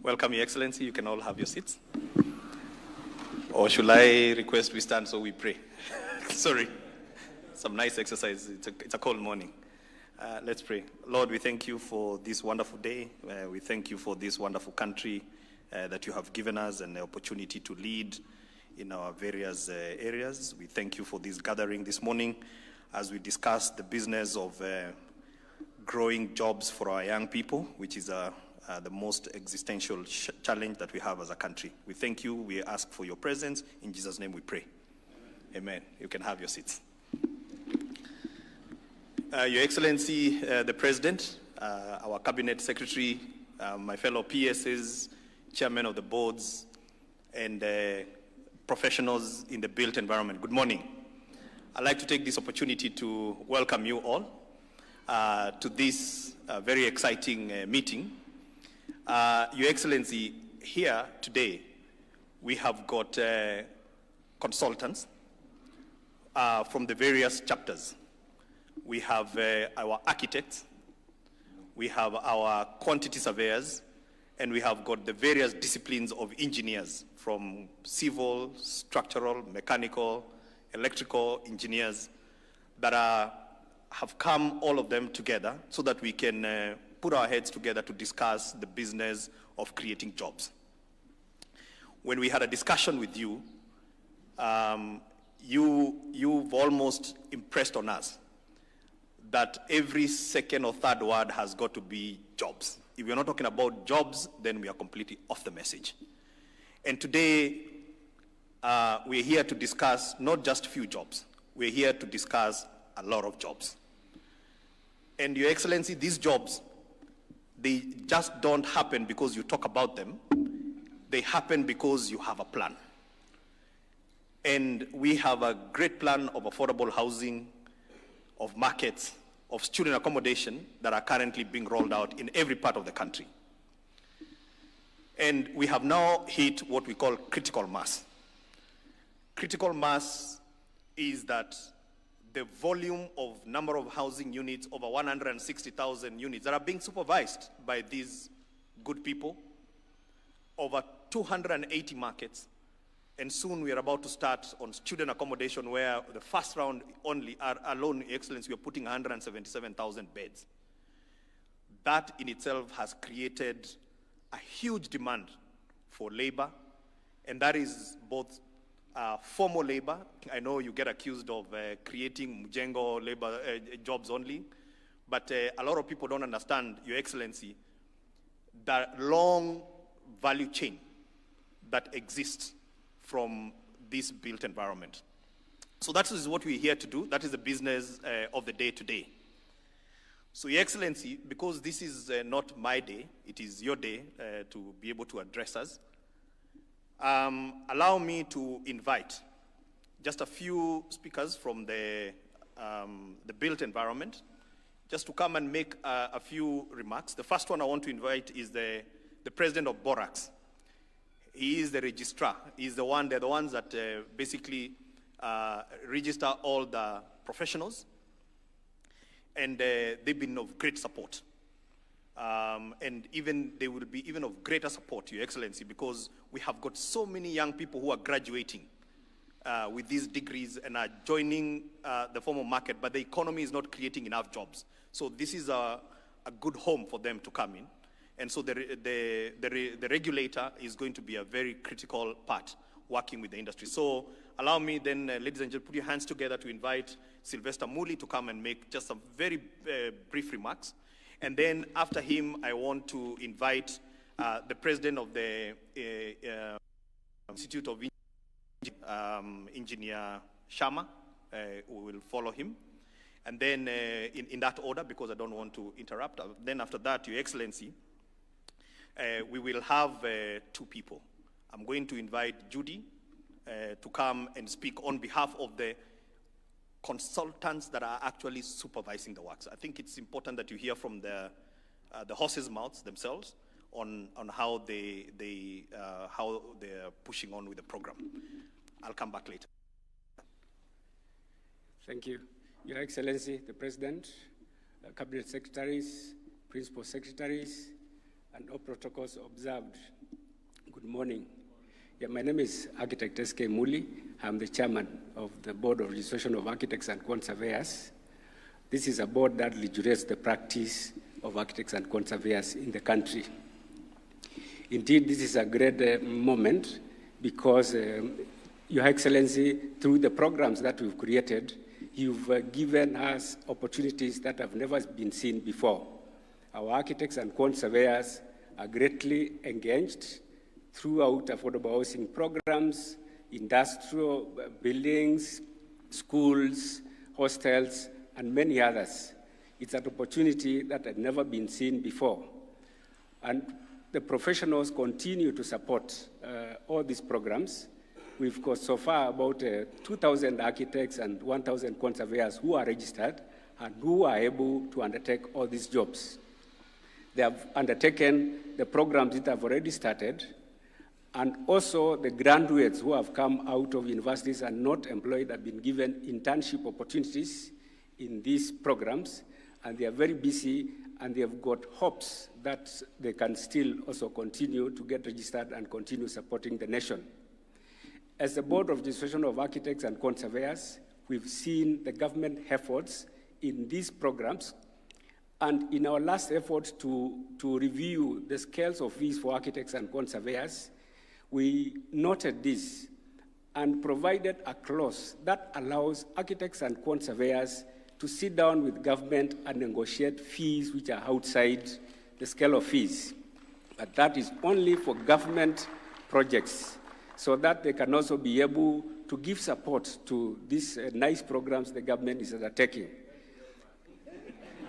Welcome, Your Excellency. You can all have your seats. Or should I request we stand so we pray? Sorry. Some nice exercise. It's a cold morning. Let's pray. Lord, we thank you for this wonderful day. We thank you for this wonderful country that you have given us and the opportunity to lead in our various areas. We thank you for this gathering this morning as we discuss the business of growing jobs for our young people, which is the most existential challenge that we have as a country. We thank you. We ask for your presence. In Jesus' name we pray. Amen. You can have your seats. Your Excellency, the President, our Cabinet Secretary, my fellow PSs, Chairmen of the boards, and professionals in the built environment, good morning. I'd like to take this opportunity to welcome you all to this very exciting meeting. Your Excellency, here today, we have got consultants from the various chapters. We have our architects, we have our quantity surveyors, and we have got the various disciplines of engineers from civil, structural, mechanical, electrical engineers that have come, all of them together, so that we can put our heads together to discuss the business of creating jobs. When we had a discussion with you, you've almost impressed on us that every second or third word has got to be jobs. If we're not talking about jobs, then we are completely off the message. And today, we're here to discuss not just few jobs. We're here to discuss a lot of jobs. And Your Excellency, these jobs, they just don't happen because you talk about them. They happen because you have a plan. And we have a great plan of affordable housing, of markets, of student accommodation that are currently being rolled out in every part of the country. And we have now hit what we call critical mass. Critical mass is that the volume of number of housing units, over 160,000 units that are being supervised by these good people, over 280 markets, and soon we are about to start on student accommodation where the first round only, alone, Your Excellency, we are putting 177,000 beds. That in itself has created a huge demand for labor, and that is both formal labor. I know you get accused of creating mjengo labor jobs only, but a lot of people don't understand, Your Excellency, the long value chain that exists from this built environment. So that is what we're here to do. That is the business of the day today. So Your Excellency, because this is not my day, it is your day to be able to address us, allow me to invite just a few speakers from the built environment, just to come and make a few remarks. The first one I want to invite is the president of Borax. He is the registrar. He's the one, they're the ones that basically register all the professionals. And they've been of great support. And even they will be even of greater support, Your Excellency, because we have got so many young people who are graduating with these degrees and are joining the formal market, but the economy is not creating enough jobs. So this is a good home for them to come in. And so the regulator is going to be a very critical part working with the industry. So allow me then, ladies and gentlemen, put your hands together to invite Sylvester Muli to come and make just some very brief remarks. And then after him, I want to invite the president of the Institute of Engineer Sharma, who will follow him. And then in that order, because I don't want to interrupt, then after that, Your Excellency, we will have two people. I'm going to invite Judy to come and speak on behalf of the consultants that are actually supervising the works. I think it's important that you hear from the horses' mouths themselves on how how they're pushing on with the program. I'll come back later. Thank you. Your Excellency, the President, Cabinet Secretaries, Principal Secretaries, and all protocols observed Good morning. Yeah, my name is Architect S.K. Muli. I'm the chairman of the Board of Registration of Architects and Quant Surveyors. This is a board that regulates the practice of architects and quant surveyors in the country. Indeed, this is a great moment because, Your Excellency, through the programs that we've created, you've given us opportunities that have never been seen before. Our architects and quant surveyors are greatly engaged throughout affordable housing programs, industrial buildings, schools, hostels, and many others. It's an opportunity that had never been seen before. And the professionals continue to support all these programs. We've got so far about 2,000 architects and 1,000 quant surveyors who are registered and who are able to undertake all these jobs. They have undertaken the programs that have already started, and also the graduates who have come out of universities and not employed have been given internship opportunities in these programs, and they are very busy, and they have got hopes that they can still also continue to get registered and continue supporting the nation. As the Board of Registration of Architects and Quant Surveyors, we've seen the government efforts in these programs, and in our last effort to review the scales of fees for architects and quant surveyors, we noted this and provided a clause that allows architects and quant surveyors to sit down with government and negotiate fees which are outside the scale of fees. But that is only for government projects, so that they can also be able to give support to these nice programs the government is undertaking.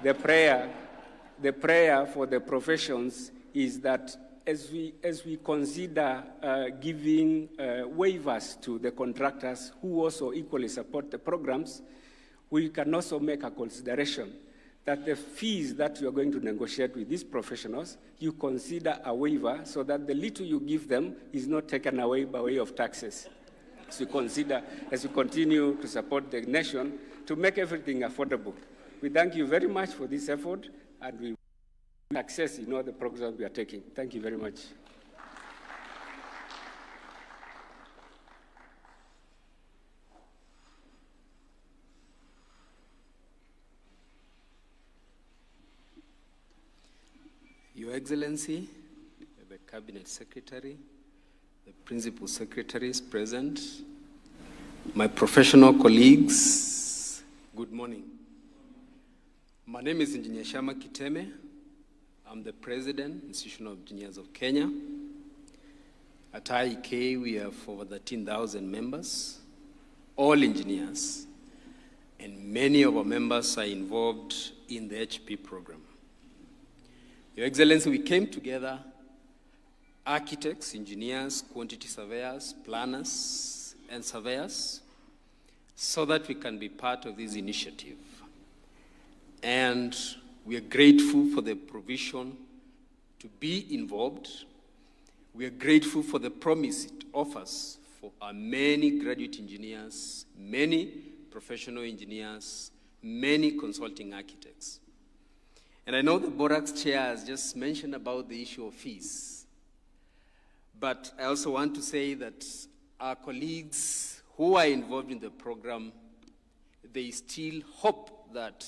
The prayer for the professions is that as we consider giving waivers to the contractors who also equally support the programs, we can also make a consideration that the fees that you are going to negotiate with these professionals, you consider a waiver so that the little you give them is not taken away by way of taxes. As we continue to support the nation to make everything affordable. We thank you very much for this effort, and we will success in all the programs we are taking. Thank you very much. Your Excellency, the Cabinet Secretary, the Principal Secretaries present, my professional colleagues, good morning. My name is Engineer Shama Kiteme. I'm the President, Institution of Engineers of Kenya. At IEK, we have over 13,000 members, all engineers, and many of our members are involved in the HP program. Your Excellency, we came together, architects, engineers, quantity surveyors, planners, and surveyors, so that we can be part of this initiative. And we are grateful for the provision to be involved. We are grateful for the promise it offers for our many graduate engineers, many professional engineers, many consulting architects. And I know the Borax chair has just mentioned about the issue of fees. But I also want to say that our colleagues who are involved in the program, they still hope that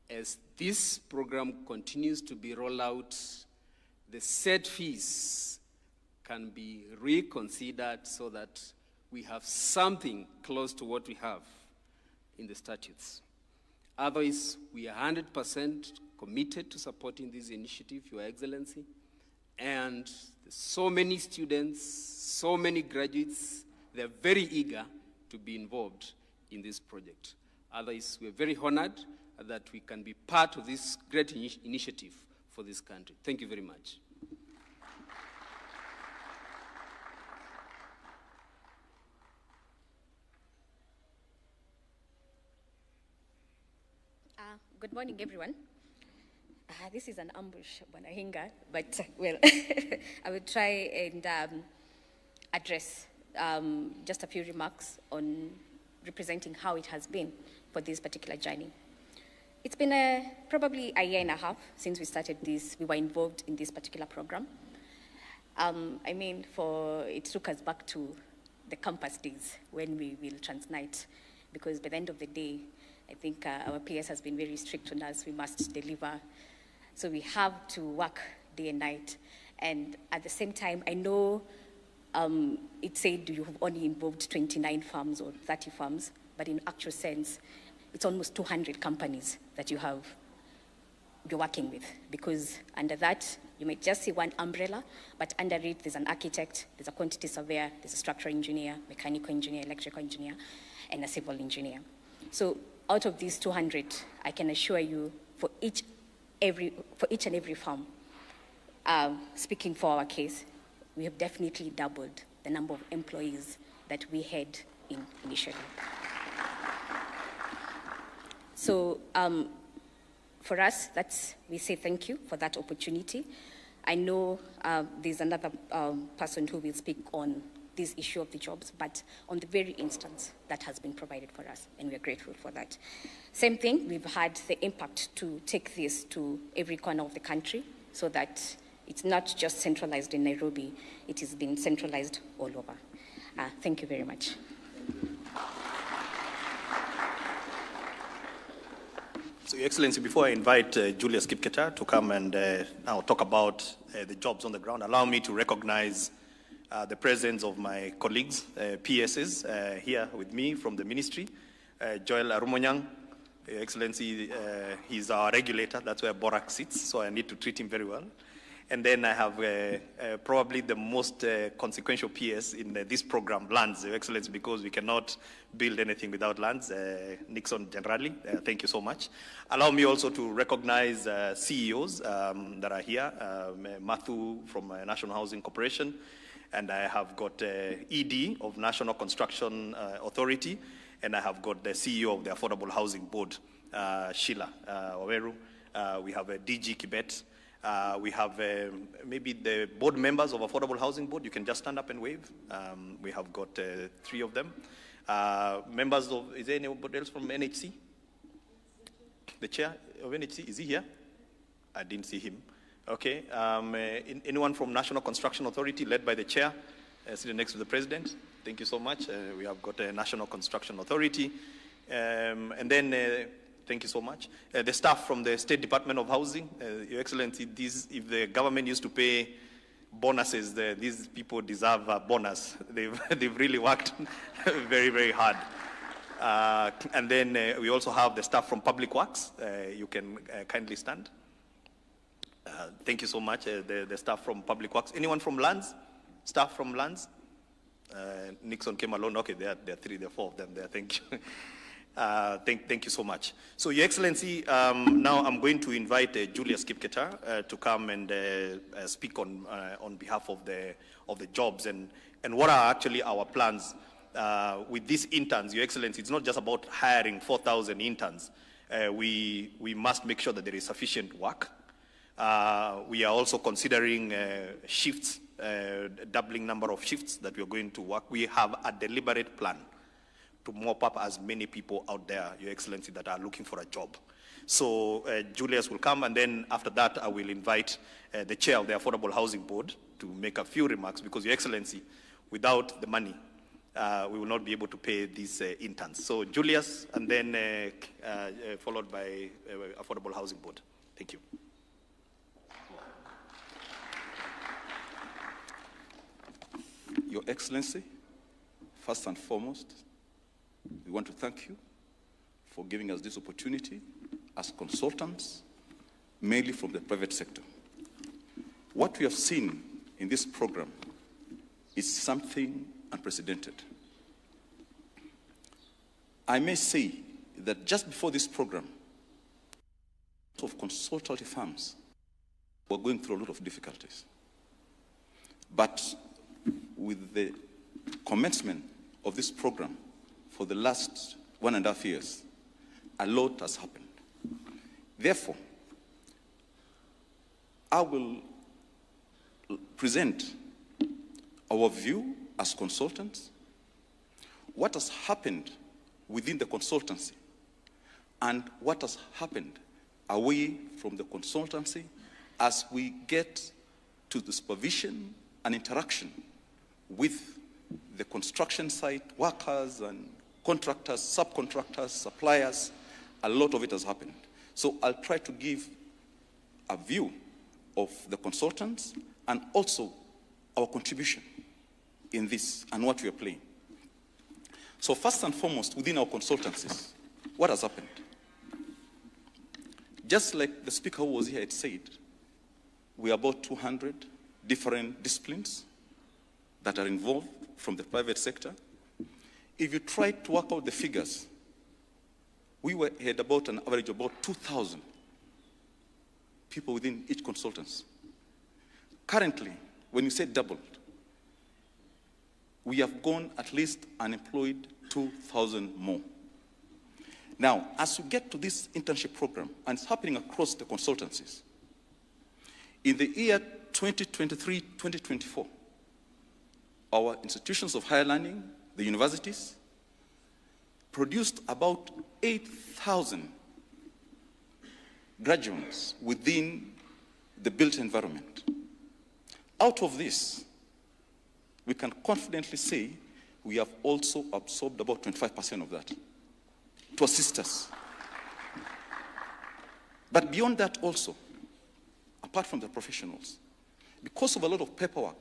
as this program continues to be rolled out, the set fees can be reconsidered so that we have something close to what we have in the statutes. Otherwise, we are 100% committed to supporting this initiative, Your Excellency, and so many students, so many graduates, they're very eager to be involved in this project. Otherwise, we're very honored that we can be part of this great initiative for this country. Thank you very much. Good morning, everyone. This is an ambush, Bwanahinga, but well, I will try and address just a few remarks on representing how it has been for this particular journey. It's been probably a year and a half since we started this. We were involved in this particular program. It took us back to the campus days when we will transnight, because by the end of the day, I think our PS has been very strict on us. We must deliver. So we have to work day and night. And at the same time, I know it said you have only involved 29 farms or 30 farms, but in actual sense, it's almost 200 companies that you're working with, because under that, you might just see one umbrella, but under it, there's an architect, there's a quantity surveyor, there's a structural engineer, mechanical engineer, electrical engineer, and a civil engineer. So out of these 200, I can assure you, for each and every farm, speaking for our case, we have definitely doubled the number of employees that we had initially. So for us, we say thank you for that opportunity. I know there's another person who will speak on this issue of the jobs, but on the very instance that has been provided for us, and we are grateful for that. Same thing, we've had the impact to take this to every corner of the country so that it's not just centralized in Nairobi, it has been centralized all over. Thank you very much. So, Your Excellency, before I invite Julius Kipketer to come and now talk about the jobs on the ground, allow me to recognize the presence of my colleagues, PSs, here with me from the ministry. Joel Arumonyang, Your Excellency, he's our regulator. That's where Borak sits, so I need to treat him very well. And then I have probably the most consequential PS in this program, lands, Your Excellency, because we cannot build anything without lands. Nixon generally, thank you so much. Allow me also to recognize CEOs that are here. Matthew from National Housing Corporation, and I have got ED of National Construction Authority, and I have got the CEO of the Affordable Housing Board, Sheila Waweru. We have DG Kibet. We have maybe the board members of Affordable Housing Board. You can just stand up and wave. We have got 3 of them. Members of, is there anybody else from NHC? The chair of NHC, is he here? I didn't see him. Okay. Anyone from National Construction Authority, led by the chair, sitting next to the president? Thank you so much. We have got a National Construction Authority. And then, thank you so much. The staff from the State Department of Housing, Your Excellency, if the government used to pay bonuses, these people deserve a bonus. They've really worked very, very hard. And then we also have the staff from Public Works. You can kindly stand. Thank you so much, the staff from Public Works. Anyone from Lands? Staff from Lands? Nixon came alone. Okay, there are 3, there are 4 of them there. Thank you. Thank you so much. So, Your Excellency, now I'm going to invite Julius Kipketer to come and speak on behalf of the jobs and what are actually our plans with these interns. Your Excellency, it's not just about hiring 4,000 interns. We must make sure that there is sufficient work. We are also considering shifts, doubling number of shifts that we are going to work. We have a deliberate plan to mop up as many people out there, Your Excellency, that are looking for a job. So Julius will come, and then after that, I will invite the chair of the Affordable Housing Board to make a few remarks, because, Your Excellency, without the money, we will not be able to pay these interns. So Julius, and then followed by Affordable Housing Board. Thank you. Your Excellency, first and foremost, we want to thank you for giving us this opportunity as consultants, mainly from the private sector. What we have seen in this program is something unprecedented. I may say that just before this program, of consultative firms were going through a lot of difficulties. But with the commencement of this program for the last 1.5 years, a lot has happened. Therefore, I will present our view as consultants, what has happened within the consultancy, and what has happened away from the consultancy as we get to the supervision an interaction with the construction site workers and contractors, subcontractors, suppliers. A lot of it has happened. So I'll try to give a view of the consultants and also our contribution in this and what we are playing. So first and foremost, within our consultancies, what has happened? Just like the speaker who was here had said, we are about 200 different disciplines that are involved from the private sector. If you try to work out the figures, we had about an average of about 2,000 people within each consultancy. Currently, when you say doubled, we have gone at least unemployed 2,000 more. Now, as we get to this internship program, and it's happening across the consultancies, in the year 2023-2024, our institutions of higher learning, the universities, produced about 8,000 graduates within the built environment. Out of this, we can confidently say we have also absorbed about 25% of that to assist us. But beyond that also, apart from the professionals, because of a lot of paperwork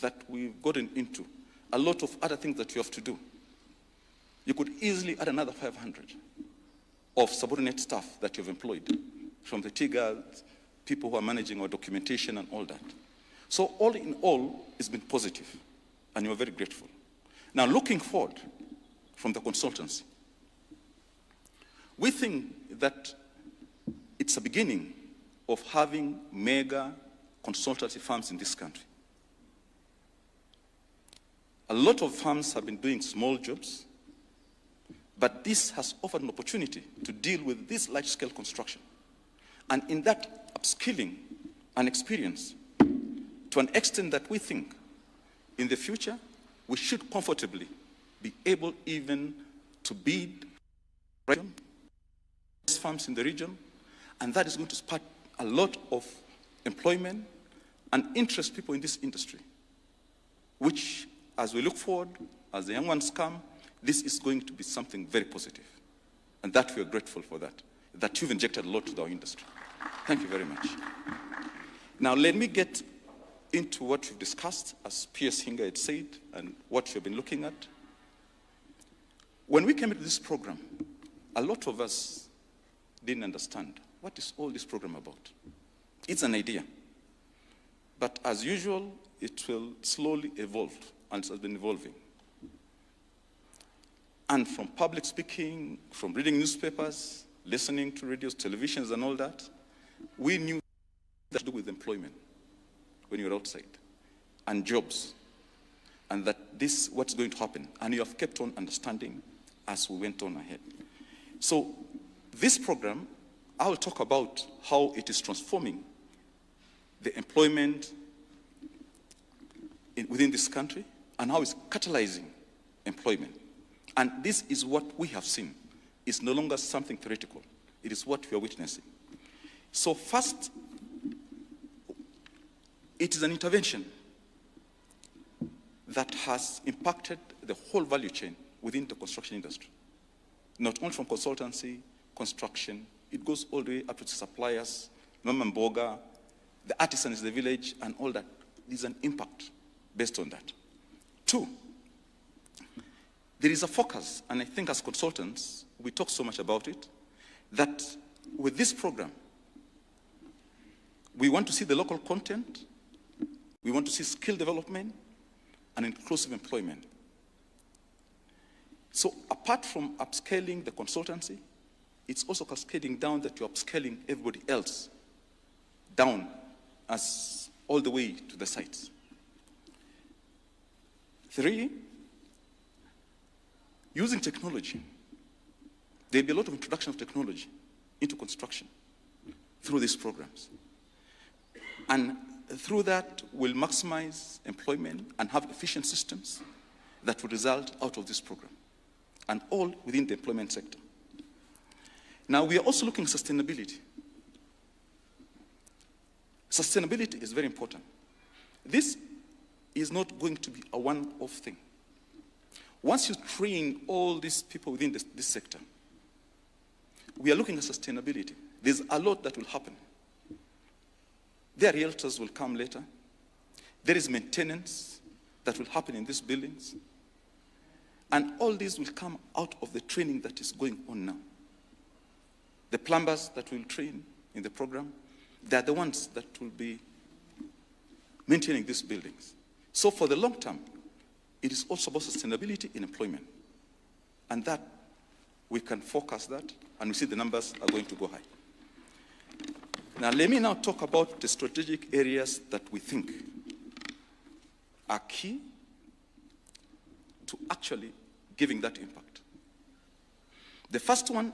that we've gotten into, a lot of other things that you have to do, you could easily add another 500 of subordinate staff that you've employed, from the T-guards, people who are managing our documentation and all that. So all in all, it's been positive, and we're very grateful. Now, looking forward from the consultancy, we think that it's a beginning of having mega consultancy firms in this country. A lot of firms have been doing small jobs, but this has offered an opportunity to deal with this large-scale construction. And in that upskilling and experience, to an extent that we think in the future, we should comfortably be able even to bid firms in the region, and that is going to spark a lot of employment and interest people in this industry, which, as we look forward, as the young ones come, this is going to be something very positive. And that we are grateful for that you've injected a lot to our industry. Thank you very much. Now let me get into what we've discussed, as P.S. Hinga had said, and what you've been looking at. When we came into this program, a lot of us didn't understand what is all this program about. It's an idea. But as usual, it will slowly evolve, and it has been evolving. And from public speaking, from reading newspapers, listening to radios, televisions, and all that, we knew that to do with employment when you're outside, and jobs, and that this is what's going to happen. And you have kept on understanding as we went on ahead. So this program, I will talk about how it is transforming the employment within this country and how it's catalyzing employment. And this is what we have seen. It's no longer something theoretical. It is what we are witnessing. So first, it is an intervention that has impacted the whole value chain within the construction industry. Not only from consultancy, construction, it goes all the way up to the suppliers, mama mboga, the artisans in the village, and all that. There's an impact based on that. Two, there is a focus, and I think as consultants, we talk so much about it, that with this program, we want to see the local content, we want to see skill development, and inclusive employment. So apart from upscaling the consultancy, it's also cascading down that you're upscaling everybody else down as all the way to the sites. Three, using technology. There'll be a lot of introduction of technology into construction through these programs. And through that, we'll maximize employment and have efficient systems that will result out of this program, and all within the employment sector. Now, we are also looking at sustainability. Sustainability is very important. This is not going to be a one-off thing. Once you train all these people within this sector, we are looking at sustainability. There's a lot that will happen. Their realtors will come later. There is maintenance that will happen in these buildings. And all these will come out of the training that is going on now. The plumbers that will train in the program, they're the ones that will be maintaining these buildings. So for the long term, it is also about sustainability in employment. And that, we can focus that, and we see the numbers are going to go high. Now, let me now talk about the strategic areas that we think are key to actually giving that impact. The first one,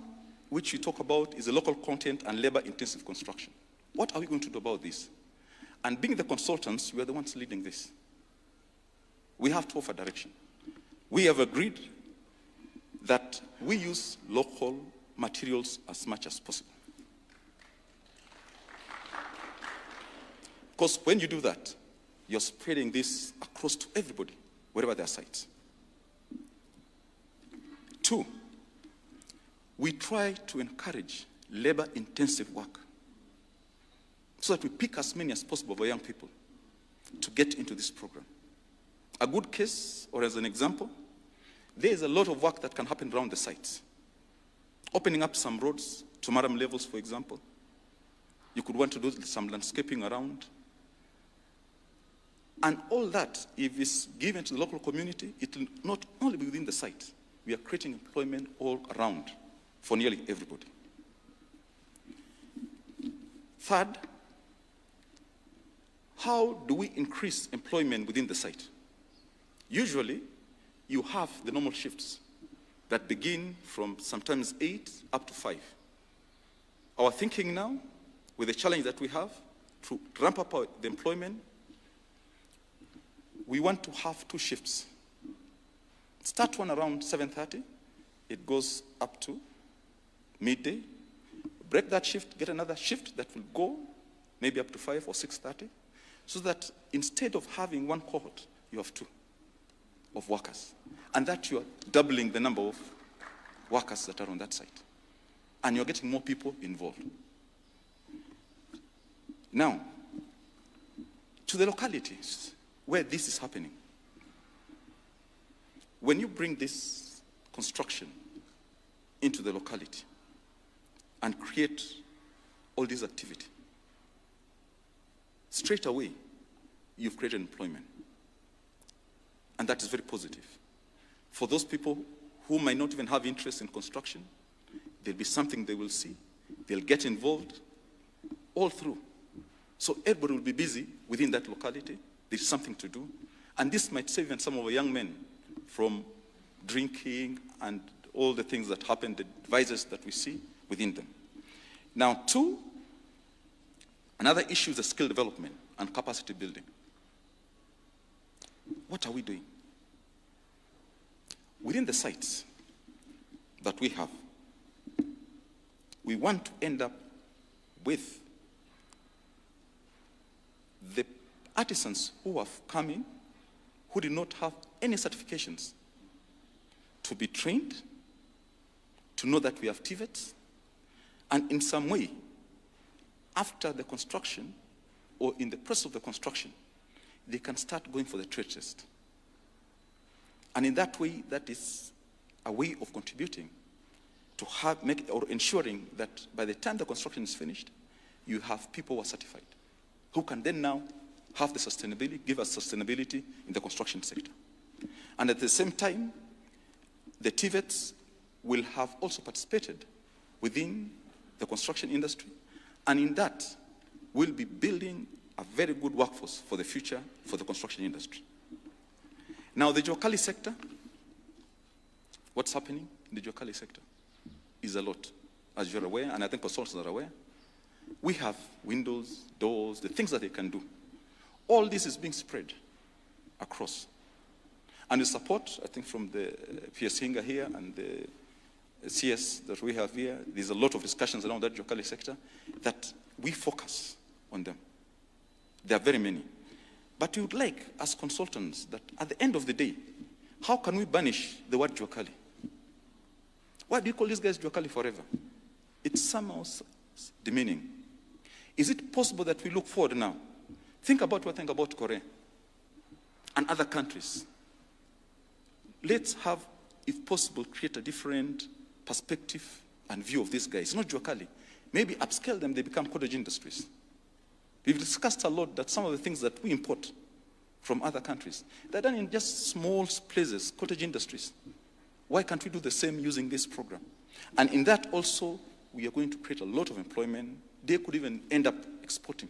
which we talk about, is the local content and labor-intensive construction. What are we going to do about this? And being the consultants, we are the ones leading this. We have to offer direction. We have agreed that we use local materials as much as possible. Because when you do that, you're spreading this across to everybody, wherever there are sites. 2, we try to encourage labor-intensive work so that we pick as many as possible of our young people to get into this program. A good case, or as an example, there is a lot of work that can happen around the sites. Opening up some roads to madam levels, for example. You could want to do some landscaping around. And all that, if it's given to the local community, it will not only be within the site. We are creating employment all around for nearly everybody. 3rd, how do we increase employment within the site? Usually, you have the normal shifts that begin from sometimes 8 up to 5. Our thinking now, with the challenge that we have, to ramp up the employment, we want to have 2 shifts. Start one around 7:30. It goes up to midday. Break that shift, get another shift that will go maybe up to 5 or 6:30, so that instead of having one cohort, you have 2 of workers. And that you are doubling the number of workers that are on that site. And you're getting more people involved. Now, to the localities where this is happening. When you bring this construction into the locality and create all this activity, straight away, you've created employment. And that is very positive. For those people who might not even have interest in construction, there'll be something they will see. They'll get involved all through. So everybody will be busy within that locality. There's something to do. And this might save even some of our young men from drinking and all the things that happen, the vices that we see within them. Now, 2, another issue is the skill development and capacity building. What are we doing? Within the sites that we have, we want to end up with the artisans who have come in, who did not have any certifications, to be trained, to know that we have TVETs, and in some way, after the construction or in the process of the construction, they can start going for the trade test. And in that way, that is a way of contributing to ensuring that by the time the construction is finished, you have people who are certified, who can then now have the sustainability, give us sustainability in the construction sector. And at the same time, the TVETs will have also participated within the construction industry, and in that, we'll be building a very good workforce for the future for the construction industry. Now, the Jokali sector, what's happening in the Jokali sector is a lot, as you're aware, and I think consultants are aware. We have windows, doors, the things that they can do. All this is being spread across. And the support, I think, from the PS Hinga here and the CS that we have here, there's a lot of discussions around that Jokali sector that we focus on them. There are very many. But we would like, as consultants, that at the end of the day, how can we banish the word Juakali? Why do you call these guys Juakali forever? It's somehow demeaning. Is it possible that we look forward now? Think about Korea and other countries. Let's have, if possible, create a different perspective and view of these guys. Not Juakali. Maybe upscale them, they become cottage industries. We've discussed a lot that some of the things that we import from other countries, they're done in just small places, cottage industries. Why can't we do the same using this program? And in that also, we are going to create a lot of employment. They could even end up exporting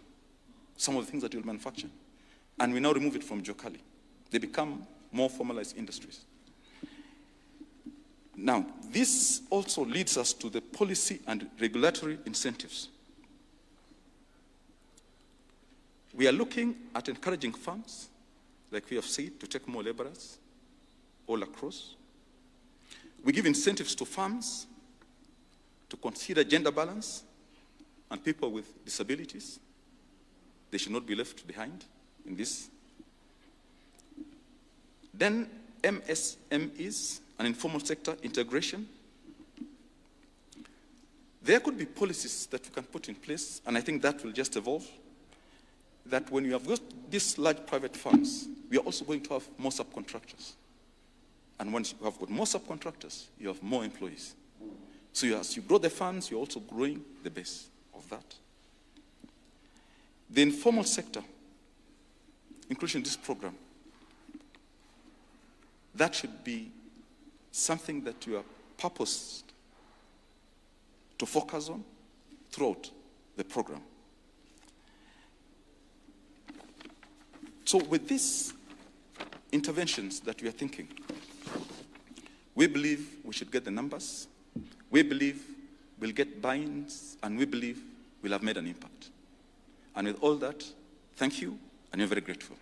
some of the things that you'll manufacture. And we now remove it from Juakali. They become more formalized industries. Now, this also leads us to the policy and regulatory incentives. We are looking at encouraging firms, like we have said, to take more laborers all across. We give incentives to firms to consider gender balance and people with disabilities. They should not be left behind in this. Then MSMEs and informal sector integration. There could be policies that we can put in place, and I think that will just evolve, that when you have got these large private firms, we are also going to have more subcontractors. And once you have got more subcontractors, you have more employees. So as you grow the firms, you're also growing the base of that. The informal sector, inclusion in this program, that should be something that you are purposed to focus on throughout the program. So with these interventions that we are thinking, we believe we should get the numbers, we believe we'll get buy-ins, and we believe we'll have made an impact. And with all that, thank you, and we're very grateful.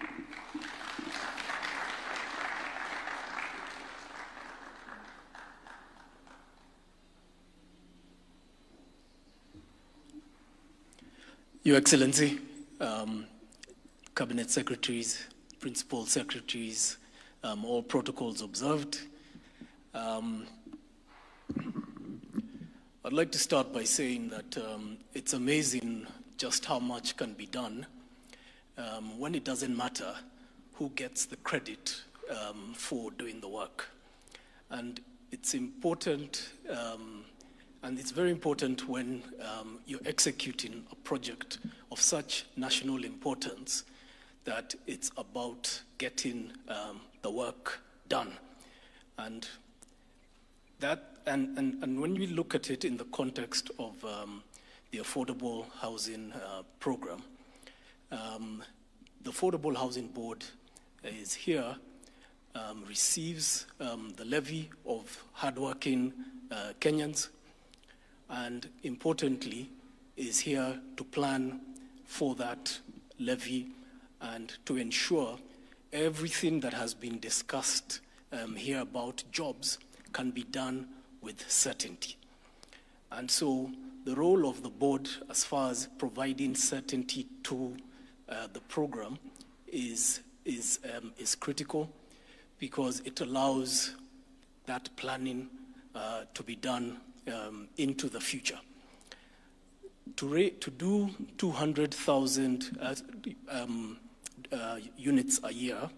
Your Excellency, Cabinet Secretaries, Principal Secretaries, all protocols observed. I'd like to start by saying that it's amazing just how much can be done when it doesn't matter who gets the credit for doing the work. And it's important, and it's very important when you're executing a project of such national importance that it's about getting the work done. And when we look at it in the context of the Affordable Housing Program, the Affordable Housing Board is here, receives the levy of hardworking Kenyans, and importantly, is here to plan for that levy and to ensure everything that has been discussed here about jobs can be done with certainty. And so the role of the board as far as providing certainty to the program is critical, because it allows that planning to be done into the future. To do 200,000 units a year,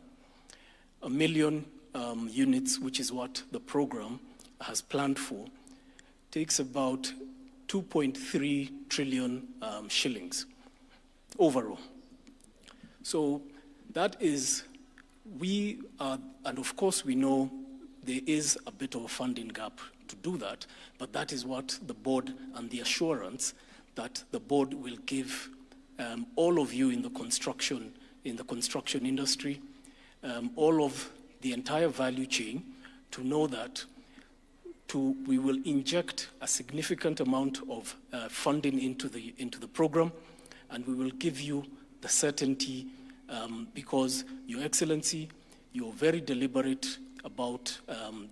1 million units, which is what the program has planned for, takes about 2.3 trillion shillings overall. So that is, and of course we know there is a bit of a funding gap to do that, but that is what the board and the assurance that the board will give all of you in the construction industry, all of the entire value chain, to know that we will inject a significant amount of funding into the program, and we will give you the certainty because, Your Excellency, you're very deliberate about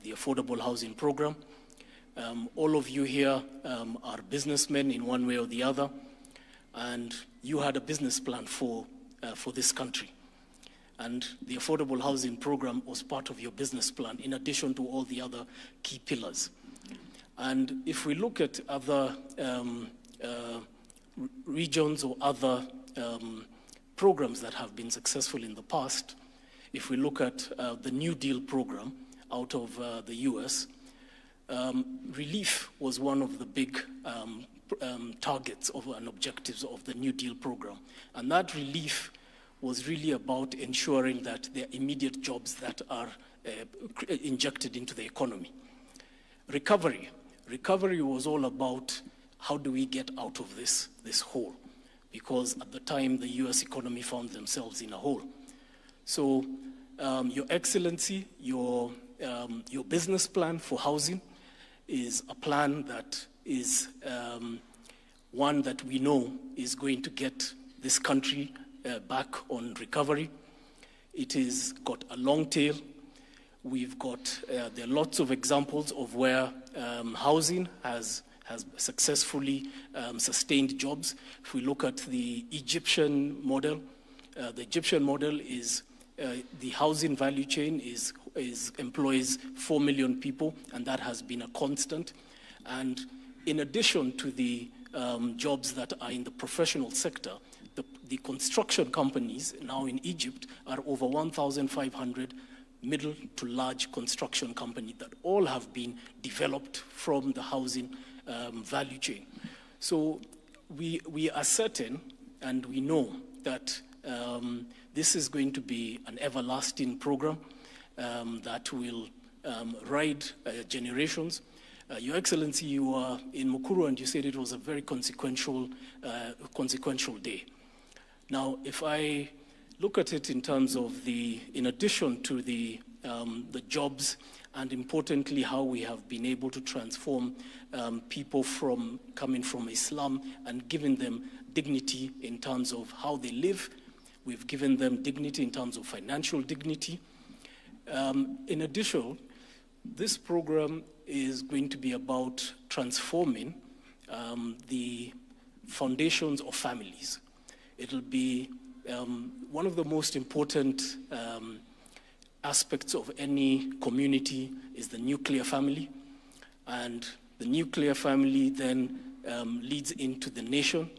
the affordable housing program. All of you here are businessmen in one way or the other, and you had a business plan for this country. And the affordable housing program was part of your business plan, in addition to all the other key pillars. And if we look at other regions or other programs that have been successful in the past, if we look at the New Deal program out of the US, relief was one of the big targets of and objectives of the New Deal program. And that relief was really about ensuring that there are immediate jobs that are injected into the economy. Recovery was all about how do we get out of this hole, because at the time the US economy found themselves in a hole. So Your Excellency, your business plan for housing is a plan that is one that we know is going to get this country back on recovery. It has got a long tail. We've got, there are lots of examples of where housing has successfully sustained jobs. If we look at the Egyptian model is the housing value chain employs 4 million people, and that has been a constant. And in addition to the jobs that are in the professional sector, the construction companies now in Egypt are over 1,500 middle to large construction companies that all have been developed from the housing value chain. So we are certain, and we know that this is going to be an everlasting program that will ride generations. Your Excellency, you are in Mukuru, and you said it was a very consequential day. Now, if I look at it in terms of in addition to the jobs, and importantly, how we have been able to transform people coming from Islam and giving them dignity in terms of how they live. We've given them dignity in terms of financial dignity. In addition, this program is going to be about transforming the foundations of families. It'll be one of the most important aspects of any community is the nuclear family. And the nuclear family then leads into the nation.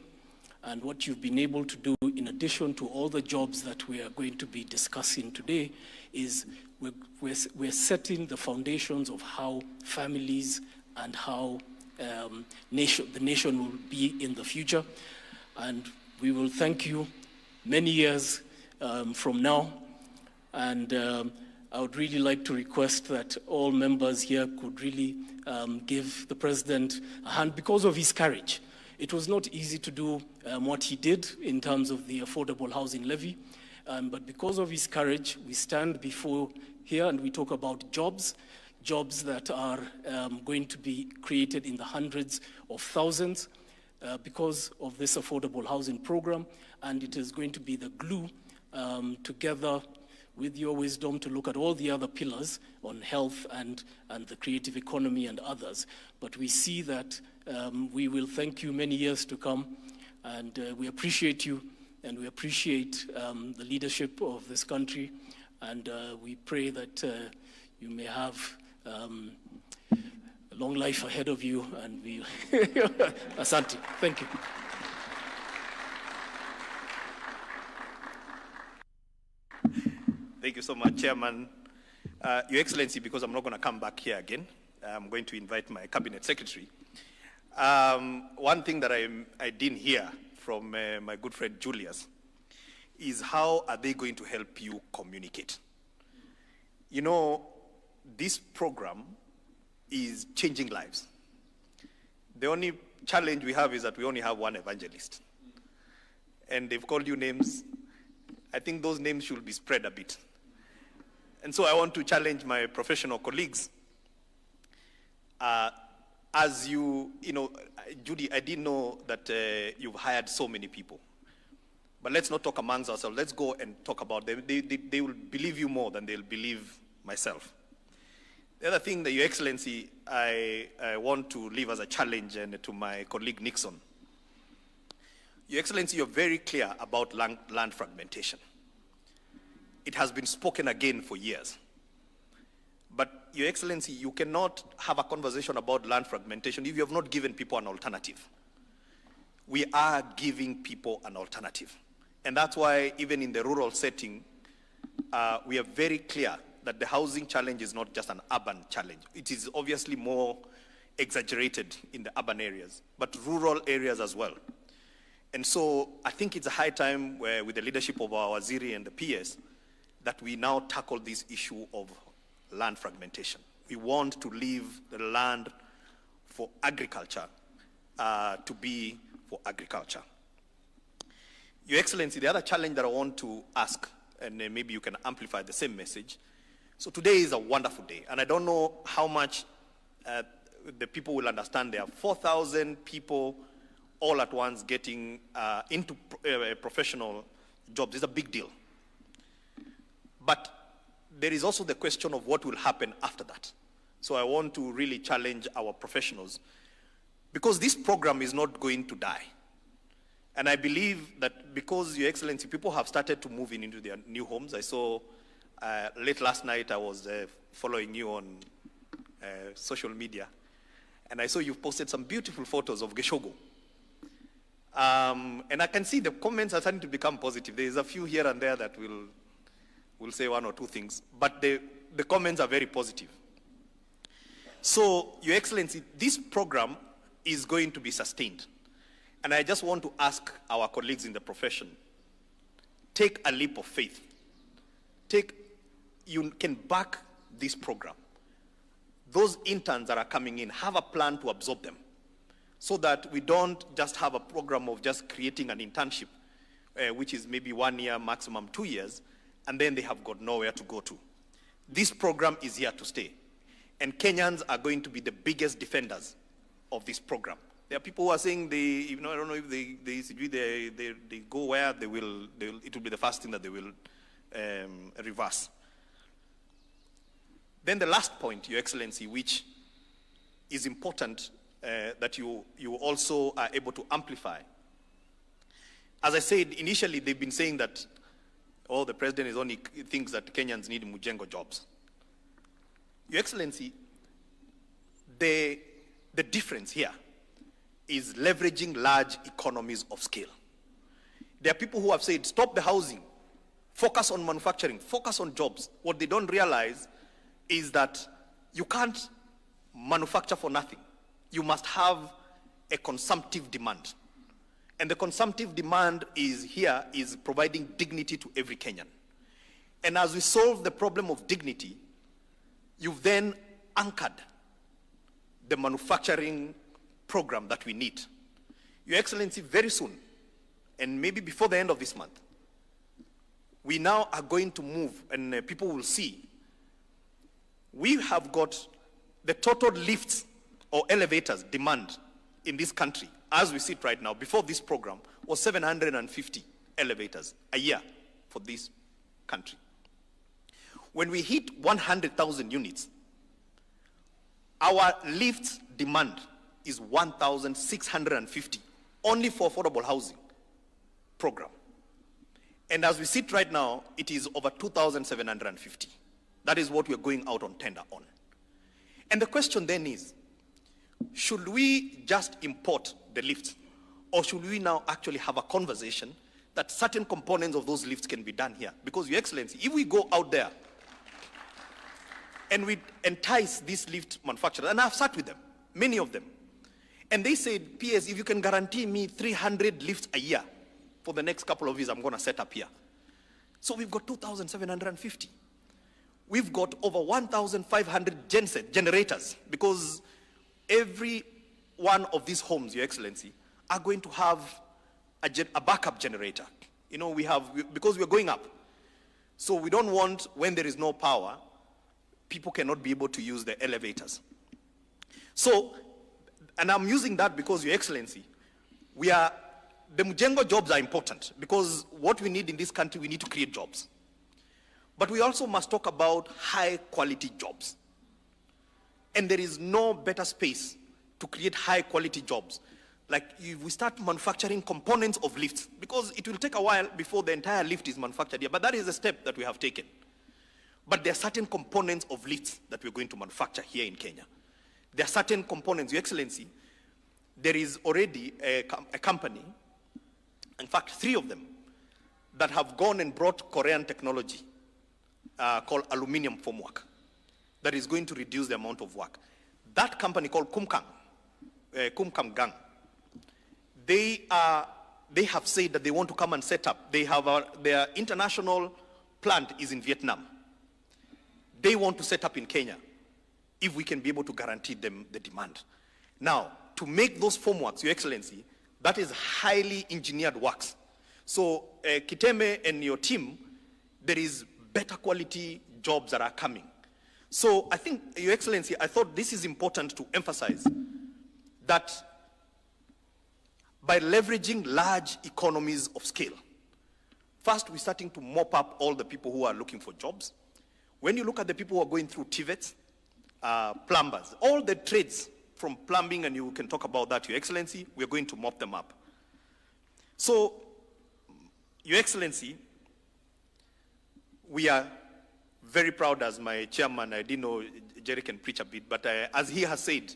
And what you've been able to do, in addition to all the jobs that we are going to be discussing today, is we're setting the foundations of how families and how the nation will be in the future. And we will thank you many years from now. And I would really like to request that all members here could really give the President a hand because of his courage. It was not easy to do what he did in terms of the affordable housing levy, but because of his courage, we stand before here and we talk about jobs that are going to be created in the hundreds of thousands because of this affordable housing program, and it is going to be the glue together with your wisdom to look at all the other pillars on health and the creative economy and others. But we see that we will thank you many years to come, and we appreciate you, and we appreciate the leadership of this country, and we pray that you may have a long life ahead of you, and we asante. Thank you. Thank you so much, Chairman. Your Excellency, because I'm not going to come back here again, I'm going to invite my Cabinet Secretary. One thing that I didn't hear from my good friend Julius is how are they going to help you communicate? You know, this program is changing lives. The only challenge we have is that we only have one evangelist. And they've called you names. I think those names should be spread a bit. And so I want to challenge my professional colleagues. As you know, Judy, I didn't know that you've hired so many people. But let's not talk amongst ourselves. Let's go and talk about them. They will believe you more than they'll believe myself. The other thing that, Your Excellency, I want to leave as a challenge and to my colleague Nixon. Your Excellency, you're very clear about land fragmentation. it has been spoken again for years. But, Your Excellency, you cannot have a conversation about land fragmentation if you have not given people an alternative. We are giving people an alternative. And that's why, even in the rural setting, we are very clear that the housing challenge is not just an urban challenge. It is obviously more exaggerated in the urban areas, but rural areas as well. And so I think it's a high time with the leadership of our Waziri and the PS that we now tackle this issue of land fragmentation. We want to leave the land for agriculture to be for agriculture. Your Excellency, the other challenge that I want to ask, and maybe you can amplify the same message. So today is a wonderful day, and I don't know how much the people will understand. There are 4,000 people all at once getting into professional jobs. It's a big deal. But there is also the question of what will happen after that. So I want to really challenge our professionals, because this program is not going to die. And I believe that because, Your Excellency, people have started to move into their new homes. I saw late last night, I was following you on social media, and I saw you posted some beautiful photos of gachagua. And I can see the comments are starting to become positive. There's a few here and there that will say one or two things, but the comments are very positive. So, Your Excellency, this program is going to be sustained. And I just want to ask our colleagues in the profession, take a leap of faith. You can back this program. Those interns that are coming in, have a plan to absorb them, so that we don't just have a program of just creating an internship, which is maybe 1 year, maximum 2 years, and then they have got nowhere to go to. This program is here to stay. And Kenyans are going to be the biggest defenders of this program. There are people who are saying I don't know if they go where it will be the first thing that they will reverse. Then the last point, Your Excellency, which is important that you also are able to amplify. As I said, initially they've been saying that, the president is only thinks that Kenyans need mujengo jobs. Your Excellency, the difference here is leveraging large economies of scale. There are people who have said, stop the housing, focus on manufacturing, focus on jobs. What they don't realize is that you can't manufacture for nothing. You must have a consumptive demand. And the consumptive demand is providing dignity to every Kenyan. And as we solve the problem of dignity, you've then anchored the manufacturing program that we need. Your Excellency, very soon, and maybe before the end of this month, we now are going to move, and people will see, we have got the total lifts or elevators demand in this country, as we sit right now, before this program, was 750 elevators a year for this country. When we hit 100,000 units, our lift demand is 1,650, only for affordable housing program. And as we sit right now, it is over 2,750. That is what we're going out on tender on. And the question then is, should we just import the lifts, or should we now actually have a conversation that certain components of those lifts can be done here? Because, Your Excellency, if we go out there and we entice these lift manufacturers, and I've sat with them, many of them, and they said, PS, if you can guarantee me 300 lifts a year for the next couple of years, I'm going to set up here. So we've got 2,750. We've got over 1,500 generators, because every one of these homes, Your Excellency, are going to have a backup generator. You know, because we're going up. So we don't want, when there is no power, people cannot be able to use the elevators. So, and I'm using that because, Your Excellency, the mujengo jobs are important, because what we need in this country, we need to create jobs. But we also must talk about high quality jobs. And there is no better space to create high quality jobs Like if we start manufacturing components of lifts, because it will take a while before the entire lift is manufactured here, but that is a step that we have taken. But there are certain components of lifts that we're going to manufacture here in Kenya. There are certain components, Your Excellency. There is already a company, in fact, 3 of them, that have gone and brought Korean technology called aluminum formwork that is going to reduce the amount of work. That company called Kumkam Gang, they have said that they want to come and set up. They have their international plant is in Vietnam. They want to set up in Kenya if we can be able to guarantee them the demand. Now, to make those formworks, Your Excellency, that is highly engineered works. So Kiteme and your team, there is better quality jobs that are coming. So I think, Your Excellency, I thought this is important to emphasize that by leveraging large economies of scale, first we're starting to mop up all the people who are looking for jobs. When you look at the people who are going through TVETs, plumbers, all the trades from plumbing, and you can talk about that, Your Excellency, we're going to mop them up. So, Your Excellency, we are very proud as my chairman. I didn't know Jerry can preach a bit, but as he has said,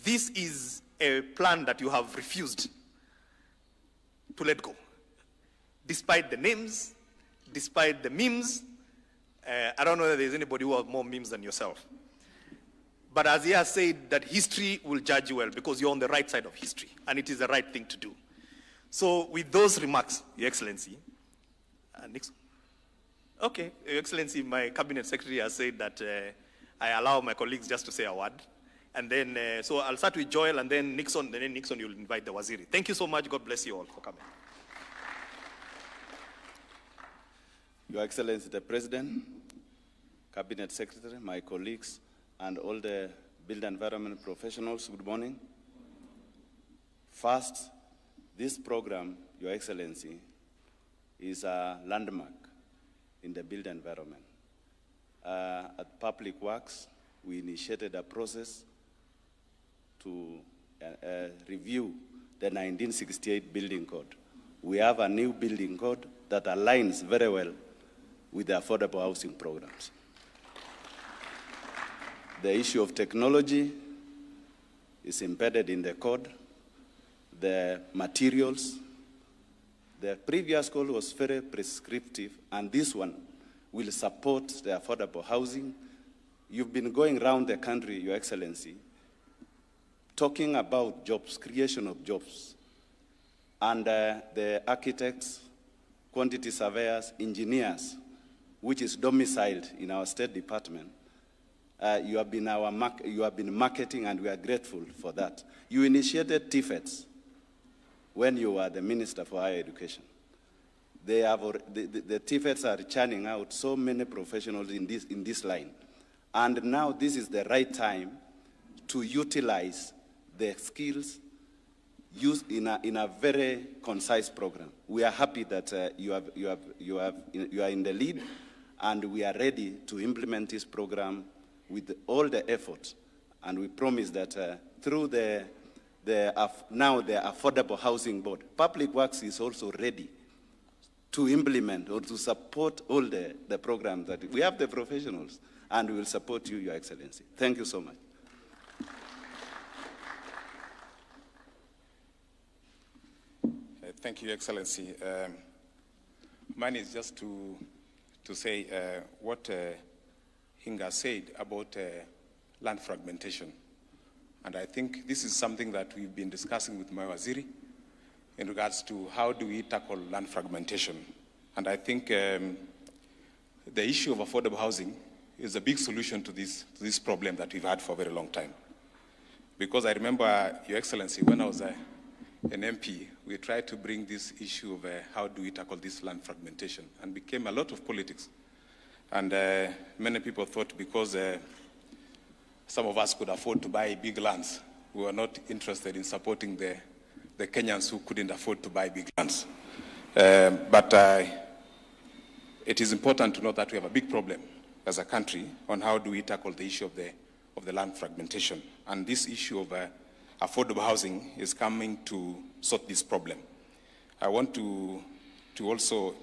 this is a plan that you have refused to let go. Despite the names, despite the memes, I don't know whether there's anybody who has more memes than yourself. But as he has said, that history will judge you well because you're on the right side of history, and it is the right thing to do. So with those remarks, Your Excellency, Nixon. Okay, Your Excellency, my cabinet secretary has said that I allow my colleagues just to say a word. And then, so I'll start with Joel, and then Nixon you'll invite the Waziri. Thank you so much. God bless you all for coming. Your Excellency, the President, Cabinet Secretary, my colleagues, and all the build environment professionals, good morning. First, this program, Your Excellency, is a landmark in the build environment. At Public Works, we initiated a process to review the 1968 building code. We have a new building code that aligns very well with the affordable housing programs. The issue of technology is embedded in the code. The materials, the previous code was very prescriptive, and this one will support the affordable housing. You've been going around the country, Your Excellency, talking about jobs, creation of jobs. And the architects, quantity surveyors, engineers, which is domiciled in our State Department, you have been marketing, and we are grateful for that. You initiated TVETs when you were the Minister for Higher Education. The TVETs are churning out so many professionals in this line. And now this is the right time to utilize the skills used in a very concise program. We are happy that you are in the lead, and we are ready to implement this program with all the effort. And we promise that through now the Affordable Housing Board, Public Works is also ready to implement or to support all the programs that we have the professionals, and we will support you, Your Excellency. Thank you so much. Thank you, Your Excellency. Mine is just to say what Hinga said about land fragmentation. And I think this is something that we've been discussing with my Waziri in regards to how do we tackle land fragmentation. And I think the issue of affordable housing is a big solution to this problem that we've had for a very long time. Because I remember, Your Excellency, when I was an MP, we tried to bring this issue of how do we tackle this land fragmentation, and became a lot of politics. And many people thought because some of us could afford to buy big lands, we were not interested in supporting the Kenyans who couldn't afford to buy big lands. But it is important to know that we have a big problem as a country on how do we tackle the issue of the land fragmentation. And this issue of affordable housing is coming to sort this problem. I want to also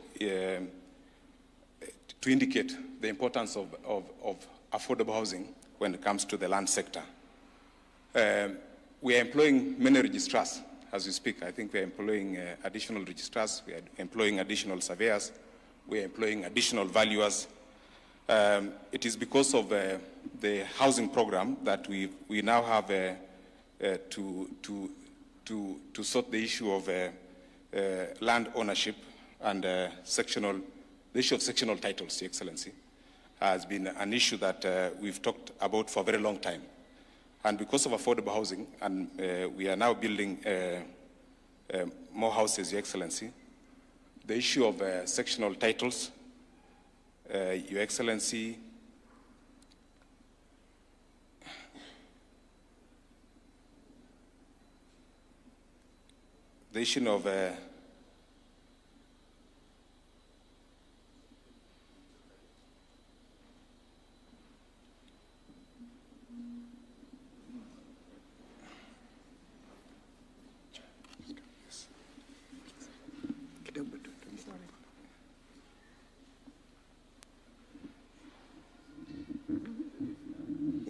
to indicate the importance of affordable housing when it comes to the land sector. We are employing many registrars as we speak. I think we are employing additional registrars, we are employing additional surveyors, we are employing additional valuers. It is because of the housing program that we now have to sort the issue of land ownership and the issue of sectional titles, Your Excellency, has been an issue that we've talked about for a very long time. And because of affordable housing, and we are now building more houses, Your Excellency, the issue of sectional titles, Your Excellency, the issue of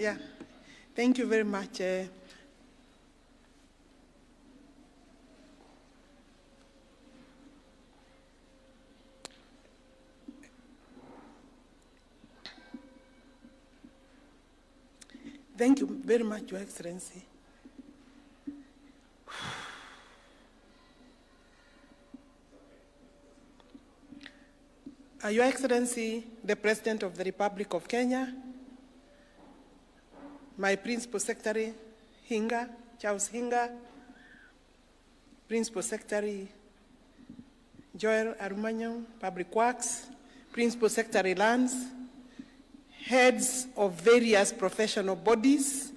Yeah, thank you very much. Thank you very much, Your Excellency. Your Excellency, the President of the Republic of Kenya, my Principal Secretary, Hinga, Charles Hinga, Principal Secretary, Joel Arumanyong, Public Works, Principal Secretary, Lands, heads of various professional bodies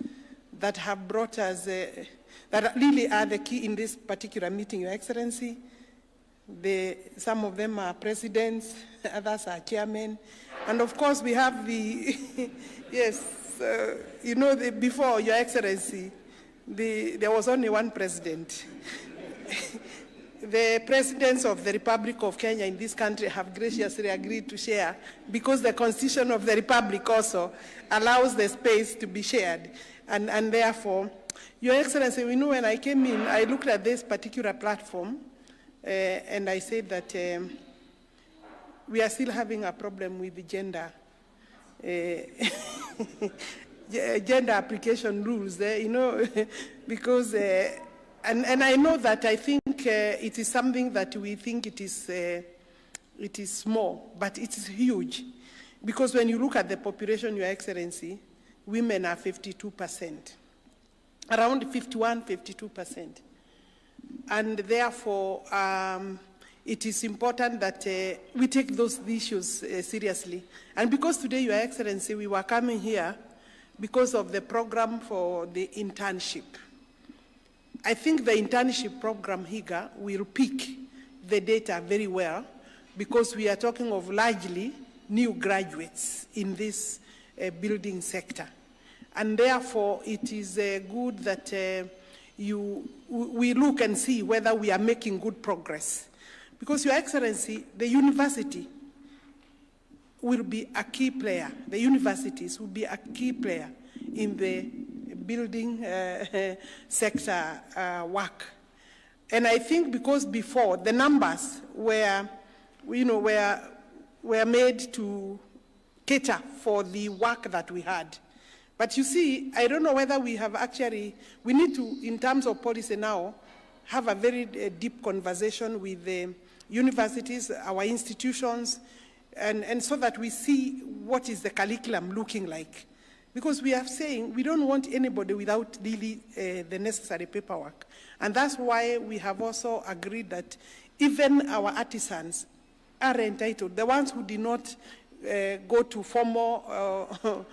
that have brought us, that really are the key in this particular meeting, Your Excellency. Some of them are presidents, others are chairmen, and of course we have the, yes, you know, before, Your Excellency, there was only one president. The presidents of the Republic of Kenya in this country have graciously agreed to share because the Constitution of the Republic also allows the space to be shared. And therefore, Your Excellency, we know when I came in, I looked at this particular platform and I said that we are still having a problem with the gender gender application rules, you know, because, and I know that I think it is something that we think it is small, but it is huge. Because when you look at the population, Your Excellency, women are 52%, around 51, 52%. And therefore, it is important that we take those issues seriously. And because today, Your Excellency, we were coming here because of the program for the internship. I think the internship program here will pick the data very well because we are talking of largely new graduates in this building sector. And therefore, it is good that we look and see whether we are making good progress. Because, Your Excellency, the university will be a key player. The universities will be a key player in the building sector work. And I think because before the numbers were, you know, were made to cater for the work that we had. But you see, I don't know whether we have actually, we need to, in terms of policy now, have a very deep conversation with the universities, our institutions, and so that we see what is the curriculum looking like. Because we are saying we don't want anybody without really the necessary paperwork. And that's why we have also agreed that even our artisans are entitled, the ones who did not go to formal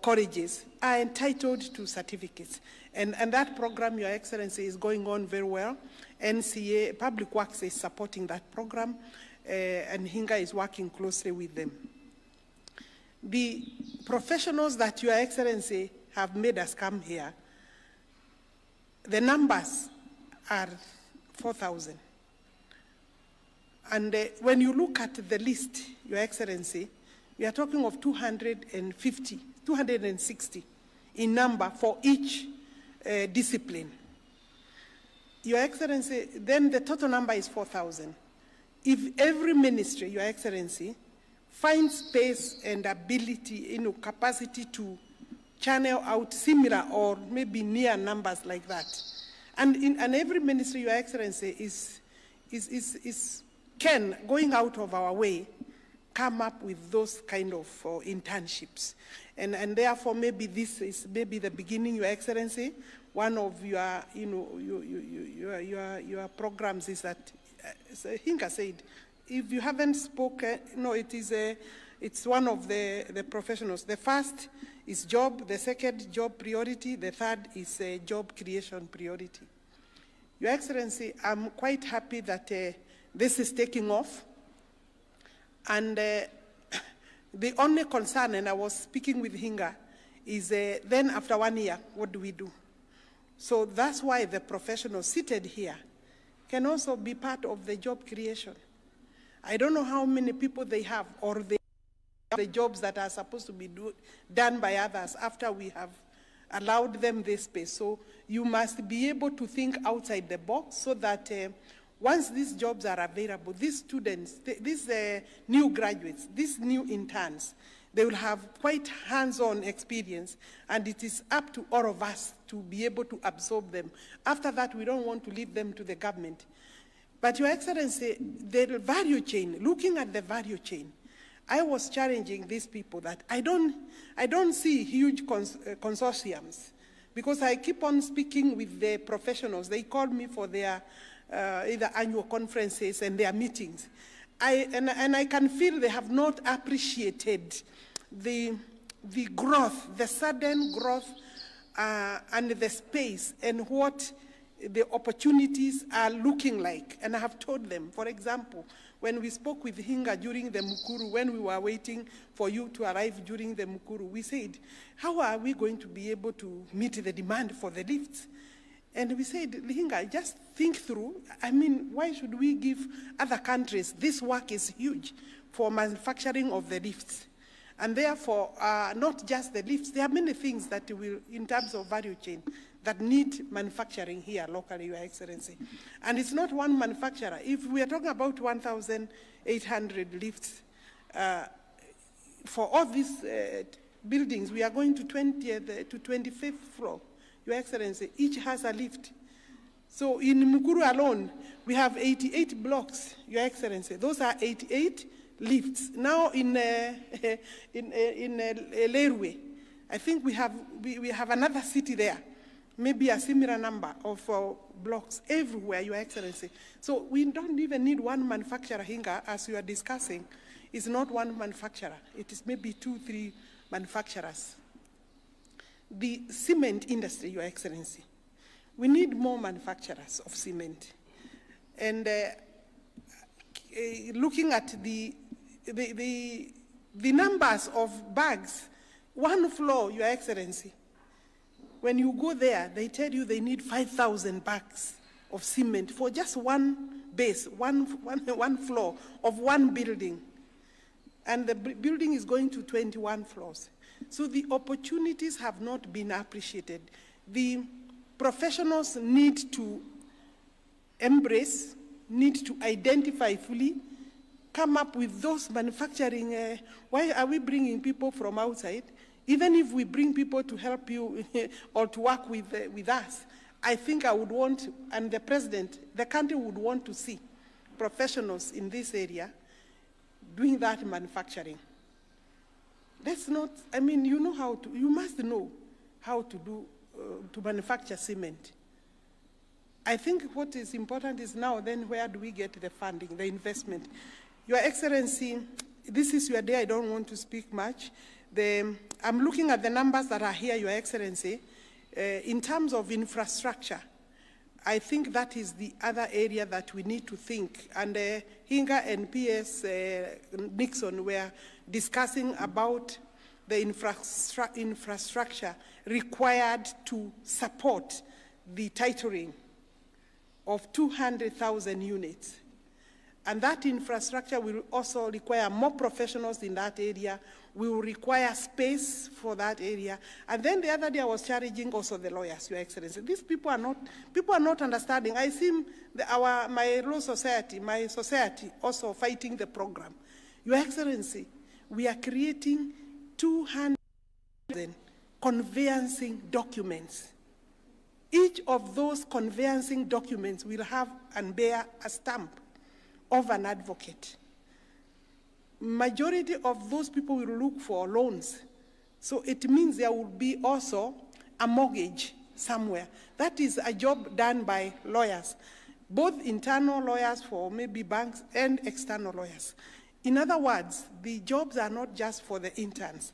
colleges are entitled to certificates. And that program, Your Excellency, is going on very well. NCA, Public Works is supporting that program, and Hinga is working closely with them. The professionals that Your Excellency have made us come here, the numbers are 4,000. And when you look at the list, Your Excellency, we are talking of 260 in number for each discipline. Your Excellency, then the total number is 4,000. If every ministry, Your Excellency, finds space and ability, capacity to channel out similar or maybe near numbers like that, and every ministry, Your Excellency, can, going out of our way, come up with those kind of internships. And therefore, maybe this is maybe the beginning, Your Excellency. One of your, your programs is that, Hinga said, if you haven't spoken, no, it's one of the professionals. The first is job, the second job priority, the third is job creation priority. Your Excellency, I'm quite happy that this is taking off. And the only concern, and I was speaking with Hinga, is then after 1 year, what do we do? So that's why the professionals seated here can also be part of the job creation. I don't know how many people they have, or the jobs that are supposed to be done by others after we have allowed them this space. So you must be able to think outside the box so that once these jobs are available, these students, these new graduates, these new interns, they will have quite hands-on experience, and it is up to all of us to be able to absorb them. After that, we don't want to leave them to the government. But Your Excellency, the value chain, looking at the value chain, I was challenging these people that I don't see huge consortiums, because I keep on speaking with the professionals. They call me for their either annual conferences and their meetings. And I can feel they have not appreciated the growth, the sudden growth and the space and what the opportunities are looking like. And I have told them, for example, when we spoke with Hinga during the Mukuru, when we were waiting for you to arrive during the Mukuru, we said, how are we going to be able to meet the demand for the lifts? And we said, Hinga, just think through. I mean, why should we give other countries? This work is huge for manufacturing of the lifts. And therefore, not just the lifts, there are many things that will, in terms of value chain, that need manufacturing here locally, Your Excellency. And it's not one manufacturer. If we are talking about 1,800 lifts, for all these buildings, we are going to 20th to 25th floor, Your Excellency. Each has a lift. So in Mukuru alone, we have 88 blocks, Your Excellency. Those are 88 lifts. Now in Lerwe, I think we have another city there, maybe a similar number of blocks everywhere, Your Excellency. So we don't even need one manufacturer, Hinga, as you are discussing. It's not one manufacturer. It is maybe 2, 3 manufacturers. The cement industry, Your Excellency, we need more manufacturers of cement. And looking at the numbers of bags, one floor, Your Excellency, when you go there, they tell you they need 5,000 bags of cement for just one base, one floor of one building. And the building is going to 21 floors. So the opportunities have not been appreciated. The professionals need to embrace, need to identify fully, come up with those manufacturing. Why are we bringing people from outside? Even if we bring people to help you or to work with us, I think I would want, and the president, the country would want to see professionals in this area doing that manufacturing. Let's not, I mean, you know how to, you must know how to do, to manufacture cement. I think what is important is now then where do we get the funding, the investment? Your Excellency, this is your day, I don't want to speak much. I'm looking at the numbers that are here, Your Excellency. In terms of infrastructure, I think that is the other area that we need to think. And Hinga and PS Nixon were discussing about the infrastructure required to support the titling of 200,000 units. And that infrastructure will also require more professionals in that area. We will require space for that area. And then the other day I was challenging also the lawyers, Your Excellency. These people are not understanding. I see my law society, my society also fighting the program. Your Excellency, we are creating 200,000 conveyancing documents. Each of those conveyancing documents will have and bear a stamp of an advocate. Majority of those people will look for loans. So it means there will be also a mortgage somewhere. That is a job done by lawyers, both internal lawyers for maybe banks and external lawyers. In other words, the jobs are not just for the interns.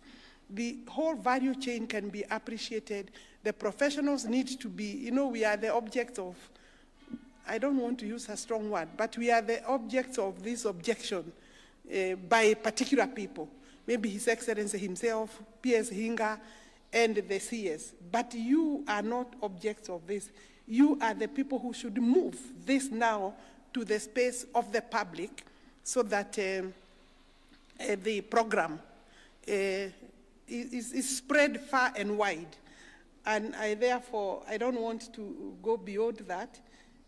The whole value chain can be appreciated. The professionals need to be, we are the objects of, I don't want to use a strong word, but we are the objects of this objection by particular people. Maybe His Excellency himself, P.S. Hinga, and the CS. But you are not objects of this. You are the people who should move this now to the space of the public so that the program is spread far and wide. And therefore, I don't want to go beyond that,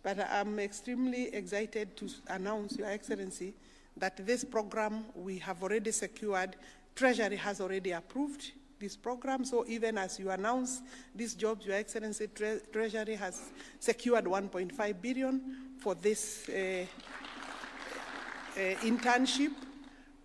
but I'm extremely excited to announce, Your Excellency, that this program we have already secured. Treasury has already approved this program, so even as you announce these jobs, Your Excellency, Treasury has secured 1.5 billion for this internship.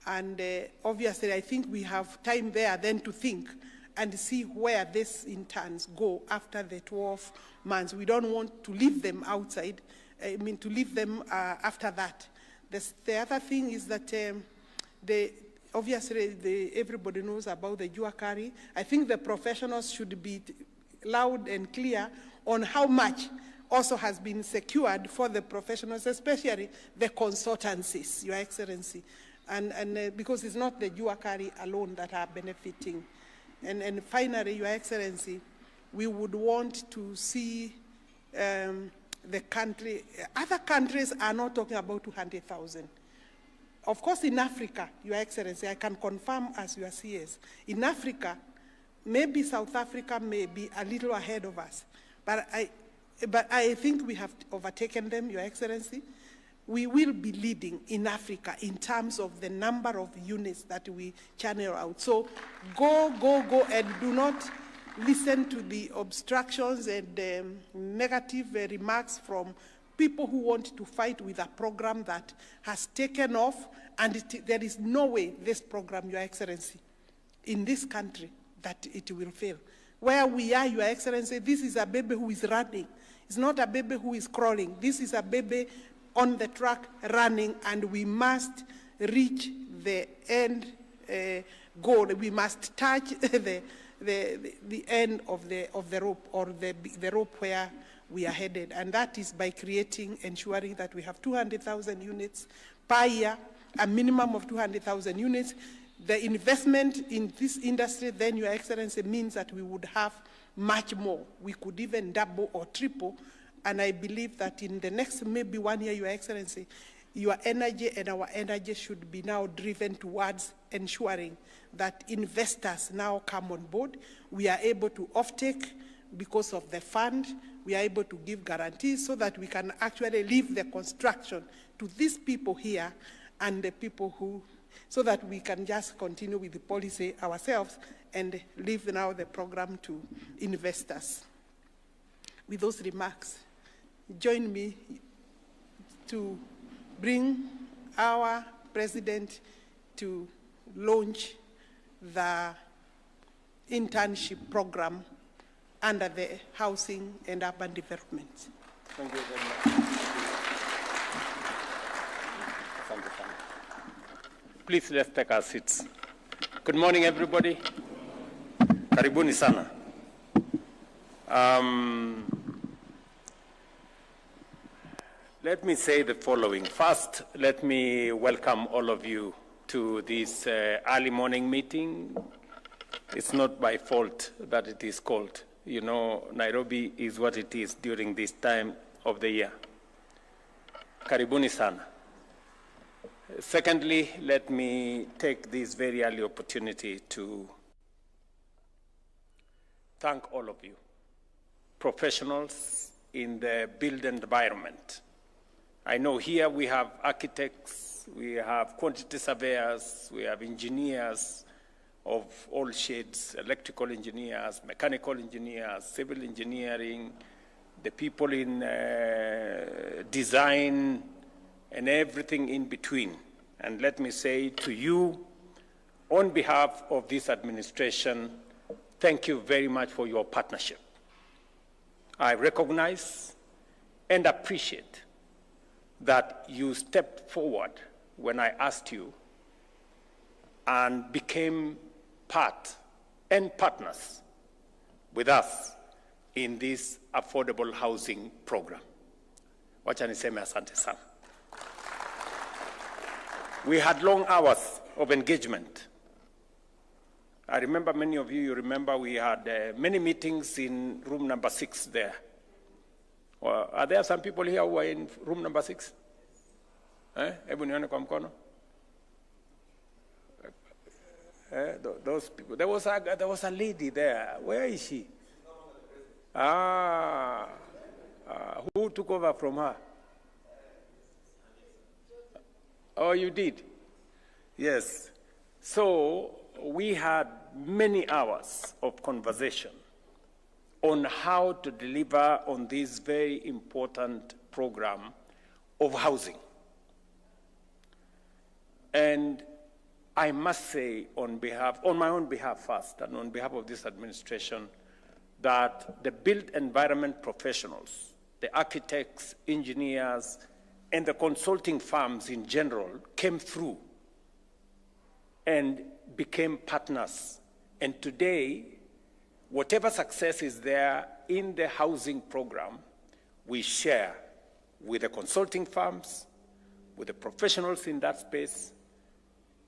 And obviously, I think we have time there then to think and see where these interns go after the 12 months. We don't want to leave them outside, to leave them after that. The other thing is that obviously everybody knows about the Juakari. I think the professionals should be loud and clear on how much also has been secured for the professionals, especially the consultancies, Your Excellency. And because it's not the Juakari alone that are benefiting. And finally, Your Excellency, we would want to see the country, other countries are not talking about 200,000. Of course, in Africa, Your Excellency, I can confirm as your CS, in Africa, maybe South Africa may be a little ahead of us, but I think we have overtaken them, Your Excellency. We will be leading in Africa in terms of the number of units that we channel out. So go, and do not listen to the obstructions and negative remarks from people who want to fight with a program that has taken off, and there is no way this program, Your Excellency, in this country, that it will fail. Where we are, Your Excellency, this is a baby who is running. It's not a baby who is crawling. This is a baby on the track running, and we must reach the end goal. We must touch the end of the rope, or the rope where we are headed. And that is by ensuring that we have 200,000 units per year, a minimum of 200,000 units. The investment in this industry, then, Your Excellency, means that we would have much more. We could even double or triple. And I believe that in the next maybe 1 year, Your Excellency, your energy and our energy should be now driven towards ensuring that investors now come on board. We are able to offtake because of the fund. We are able to give guarantees so that we can actually leave the construction to these people here and the people who, so that we can just continue with the policy ourselves and leave now the program to investors. With those remarks, join me to bring our president to launch the internship program under the housing and urban development. Thank you very much. Please, let's take our seats. Good morning, everybody. Karibuni sana. Let me say the following. First, let me welcome all of you to this early morning meeting It's not by fault that it is called. You know, Nairobi is what it is during this time of the year. Karibuni sana. Secondly, let me take this very early opportunity to thank all of you, professionals in the built environment. I know here we have architects, we have quantity surveyors, we have engineers of all shades, electrical engineers, mechanical engineers, civil engineering, the people in design, and everything in between. And let me say to you, on behalf of this administration, thank you very much for your partnership. I recognize and appreciate that you stepped forward when I asked you and became part and partners with us in this affordable housing program. Wacha niseme asante sana. We had long hours of engagement. I remember many of you, remember we had many meetings in room number 6 there. Are there some people here who are in room number 6? Hebu nione kwa mkono. Those people. There was a lady there. Where is she? Who took over from her? Oh, you did? Yes. So we had many hours of conversation on how to deliver on this very important program of housing. And I must say on my own behalf first, and on behalf of this administration, that the built environment professionals, the architects, engineers, and the consulting firms in general came through and became partners. And today, whatever success is there in the housing program, we share with the consulting firms, with the professionals in that space,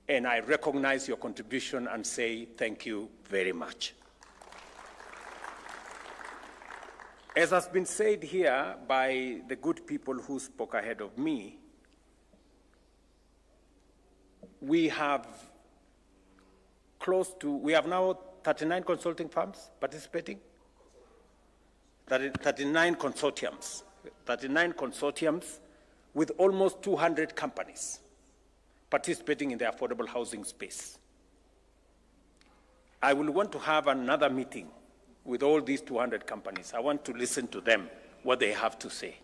and I recognize your contribution and say thank you very much. As has been said here by the good people who spoke ahead of me, we have now 39 consulting firms participating, 39 consortiums with almost 200 companies participating in the affordable housing space. I will want to have another meeting with all these 200 companies. I want to listen to them, what they have to say.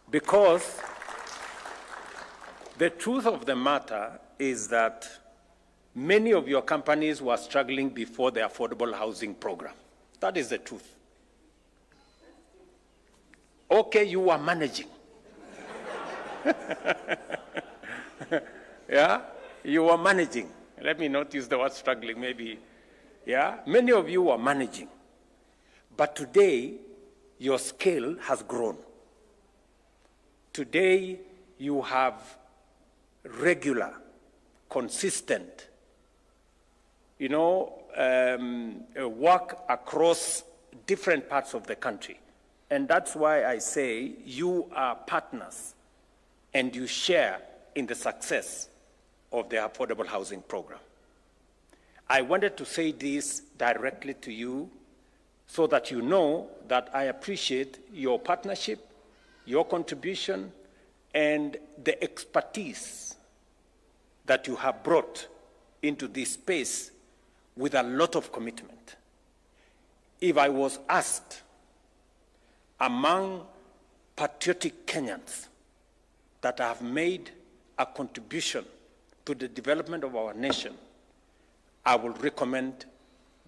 Because the truth of the matter is that many of your companies were struggling before the affordable housing program. That is the truth. Okay, you were managing. Yeah, you were managing. Let me not use the word struggling, maybe. Yeah, many of you were managing. But today, your scale has grown. Today, you have regular, consistent, work across different parts of the country. And that's why I say you are partners and you share in the success of the affordable housing program. I wanted to say this directly to you so that you know that I appreciate your partnership, your contribution, and the expertise that you have brought into this space with a lot of commitment. If I was asked among patriotic Kenyans that have made a contribution to the development of our nation, I will recommend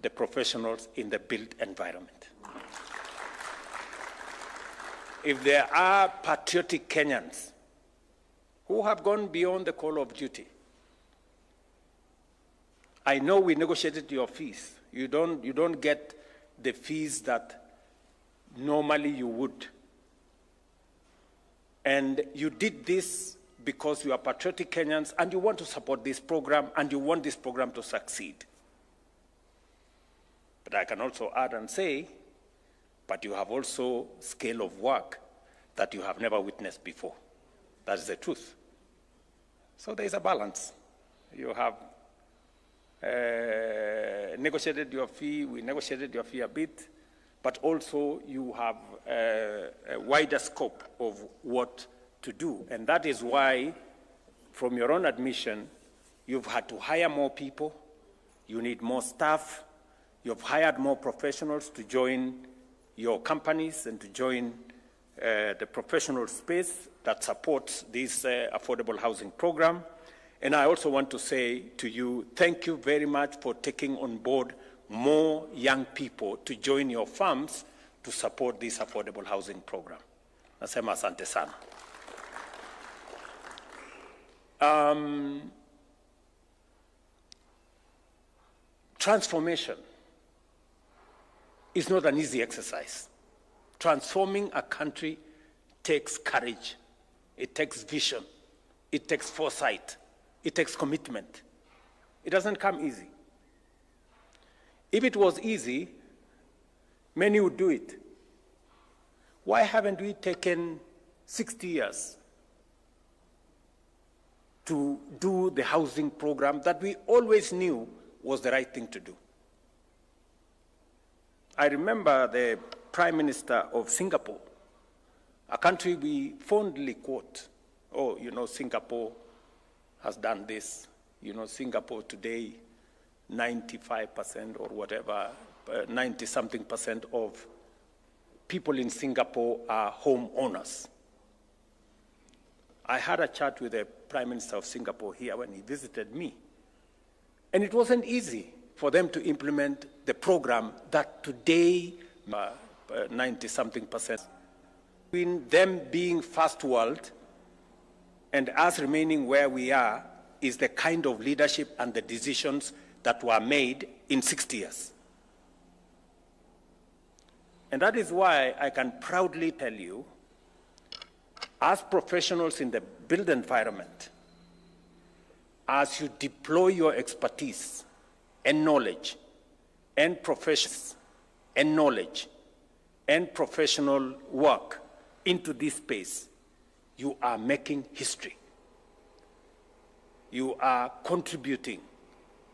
the professionals in the built environment. If there are patriotic Kenyans who have gone beyond the call of duty, I know we negotiated your fees. You don't get the fees that normally you would. And you did this because you are patriotic Kenyans and you want to support this program and you want this program to succeed. But I can also add and say, but you have also scale of work that you have never witnessed before. That's the truth. So there is a balance. You have negotiated your fee, we negotiated your fee a bit, but also you have a wider scope of what to do. And that is why, from your own admission, you've had to hire more people, you need more staff, you've hired more professionals to join your companies and to join the professional space that supports this affordable housing program. And I also want to say to you, thank you very much for taking on board more young people to join your firms to support this affordable housing program. Nasema asante sana. Transformation is not an easy exercise. Transforming a country takes courage, it takes vision, it takes foresight, it takes commitment. It doesn't come easy. If it was easy, many would do it. Why haven't we taken 60 years to do the housing program that we always knew was the right thing to do? I remember the Prime Minister of Singapore, a country we fondly quote. Oh, you know, Singapore has done this. You know, Singapore today, 95% or whatever, 90-something percent of people in Singapore are home owners. I had a chat with the Prime Minister of Singapore here when he visited me. And it wasn't easy for them to implement the program that today, 90-something percent, between them being first world and us remaining where we are, is the kind of leadership and the decisions that were made in 60 years. And that is why I can proudly tell you, as professionals in the built environment, as you deploy your expertise and knowledge and professions and knowledge and professional work into this space, you are making history. You are contributing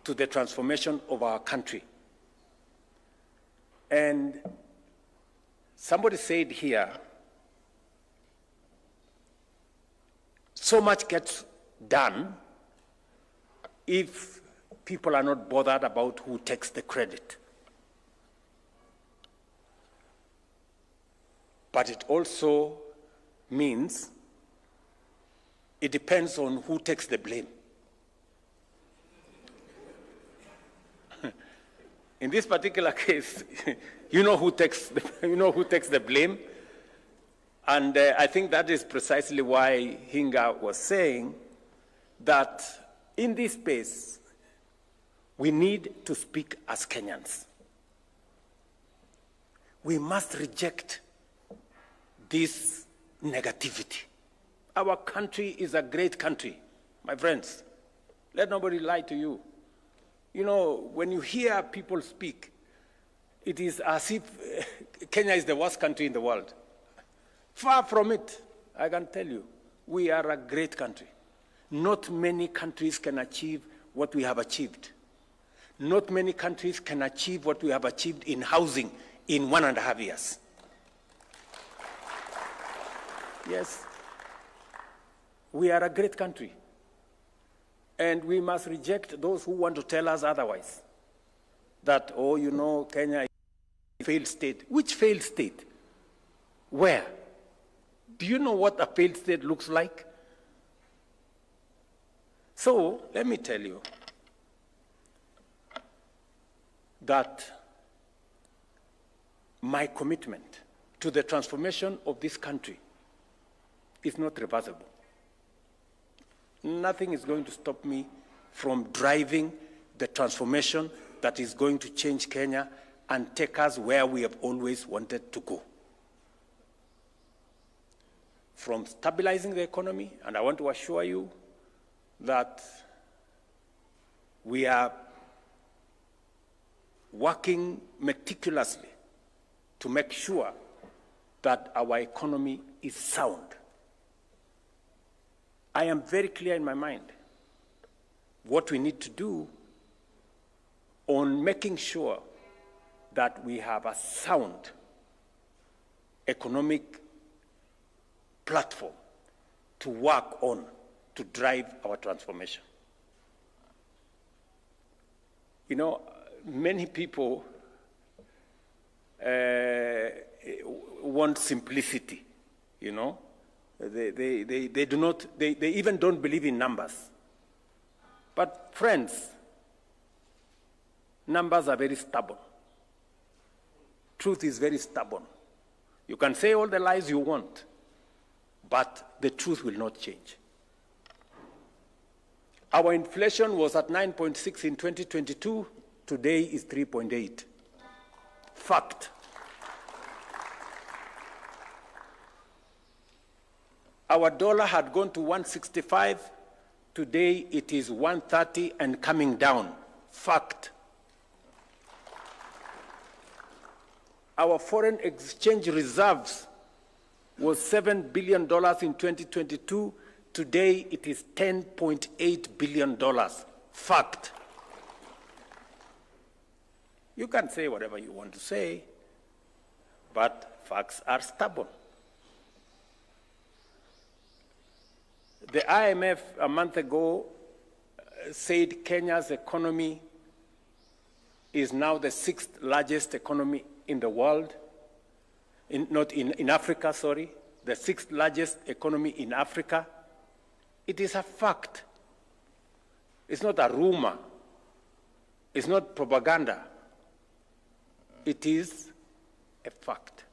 to the transformation of our country. And somebody said here, so much gets done if people are not bothered about who takes the credit. But it also means it depends on who takes the blame. In this particular case, you know who takes the blame. And I think that is precisely why Hinga was saying that in this space, we need to speak as Kenyans. We must reject this negativity. Our country is a great country, my friends. Let nobody lie to you. You know, when you hear people speak, it is as if Kenya is the worst country in the world. Far from it, I can tell you, we are a great country. Not many countries can achieve what we have achieved. Not many countries can achieve what we have achieved in housing in 1.5 years. Yes, we are a great country. And we must reject those who want to tell us otherwise. That, oh, you know, Kenya is a failed state. Which failed state? Where? Do you know what a failed state looks like? So, let me tell you that my commitment to the transformation of this country is not reversible. Nothing is going to stop me from driving the transformation that is going to change Kenya and take us where we have always wanted to go. From stabilizing the economy, and I want to assure you that we are working meticulously to make sure that our economy is sound. I am very clear in my mind what we need to do on making sure that we have a sound economic platform to work on to drive our transformation. You know, many people want simplicity, you know. They do not, they even don't believe in numbers. But friends, numbers are very stubborn. Truth is very stubborn. You can say all the lies you want, but the truth will not change. Our inflation was at 9.6 in 2022. Today is 3.8. Fact. Our dollar had gone to 165. Today it is 130 and coming down. Fact. Our foreign exchange reserves was $7 billion in 2022. Today it is $10.8 billion. Fact. You can say whatever you want to say, but facts are stubborn. The IMF a month ago said Kenya's economy is now the 6th largest economy in the world, in Africa, sorry, the 6th largest economy in Africa. It is a fact. It's not a rumor. It's not propaganda. It is a fact.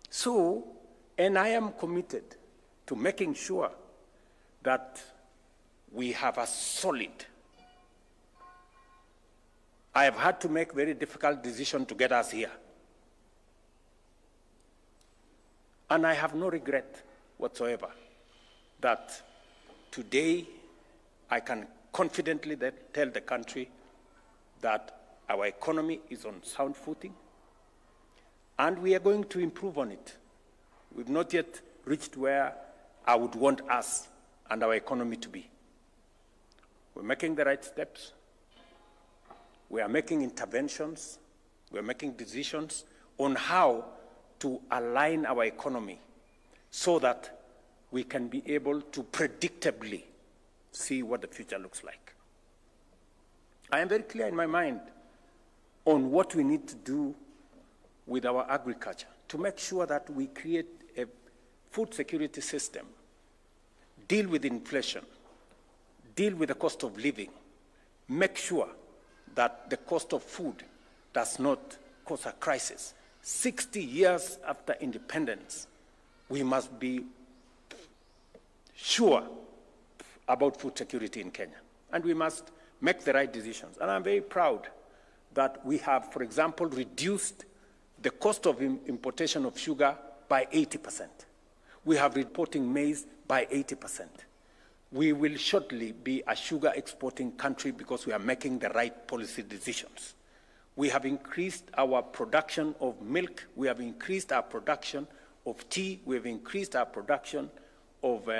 So, and I am committed to making sure that we have a solid. I have had to make very difficult decisions to get us here. And I have no regret whatsoever that today I can confidently tell the country that our economy is on sound footing, and we are going to improve on it. We've not yet reached where I would want us and our economy to be. We're making the right steps. We are making interventions. We are making decisions on how to align our economy so that we can be able to predictably see what the future looks like. I am very clear in my mind on what we need to do with our agriculture to make sure that we create a food security system, deal with inflation, deal with the cost of living, make sure that the cost of food does not cause a crisis. 60 years after independence, we must be sure about food security in Kenya. And we must make the right decisions. And I'm very proud that we have, for example, reduced the cost of importation of sugar by 80%. We have reporting maize by 80%. We will shortly be a sugar exporting country because we are making the right policy decisions. We have increased our production of milk. We have increased our production of tea. We have increased our production of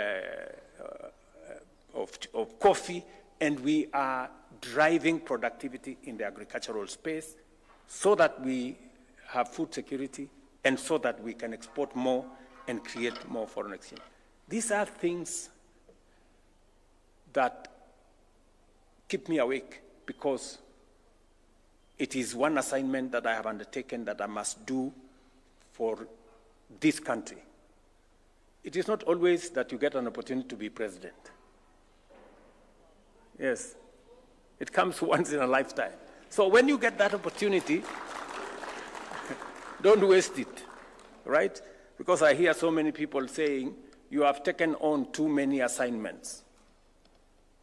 coffee, and we are driving productivity in the agricultural space so that we have food security and so that we can export more and create more foreign exchange. These are things that keep me awake because it is one assignment that I have undertaken that I must do for this country. It is not always that you get an opportunity to be president. Yes, it comes once in a lifetime. So when you get that opportunity, don't waste it, right? Because I hear so many people saying, you have taken on too many assignments.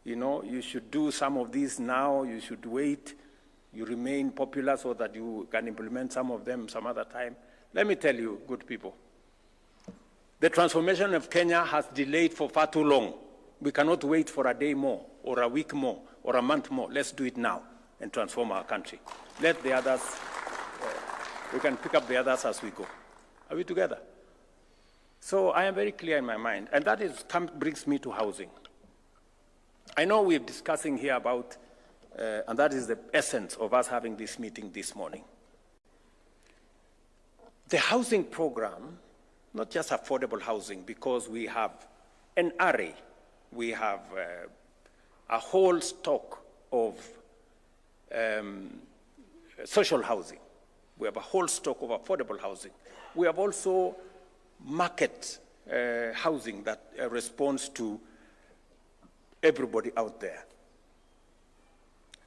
You know, you should do some of these now, you should wait, you remain popular so that you can implement some of them some other time. Let me tell you, good people, the transformation of Kenya has delayed for far too long. We cannot wait for a day more, or a week more, or a month more. Let's do it now. and transform our country. Let the others, we can pick up the others as we go. Are we together? So I am very clear in my mind, and that brings me to housing. I know we're discussing here about, and that is the essence of us having this meeting this morning. The housing program, not just affordable housing, because we have an array, we have a whole stock of social housing. We have a whole stock of affordable housing. We have also market housing that responds to everybody out there.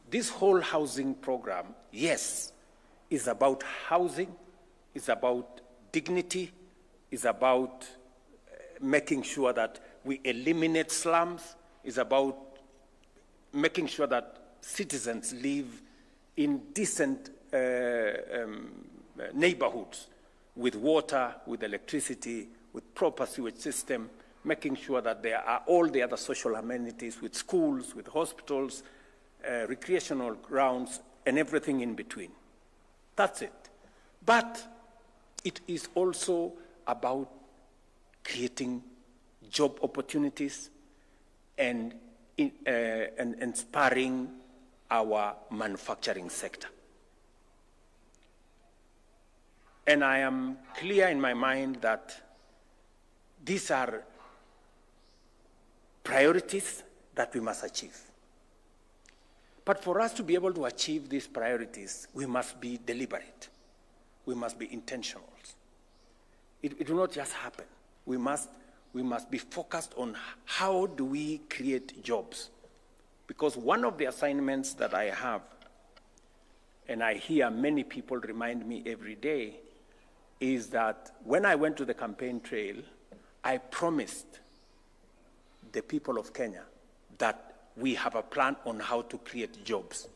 This whole housing program, yes, is about housing, is about dignity, is about making sure that we eliminate slums, is about making sure that citizens live in decent neighborhoods with water, with electricity, with proper sewage system, making sure that there are all the other social amenities with schools, with hospitals, recreational grounds, and everything in between. That's it. But it is also about creating job opportunities and inspiring our manufacturing sector. And I am clear in my mind that these are priorities that we must achieve. But for us to be able to achieve these priorities, we must be deliberate. We must be intentional. It will not just happen. We must be focused on how do we create jobs. Because one of the assignments that I have, and I hear many people remind me every day, is that when I went to the campaign trail, I promised the people of Kenya that we have a plan on how to create jobs.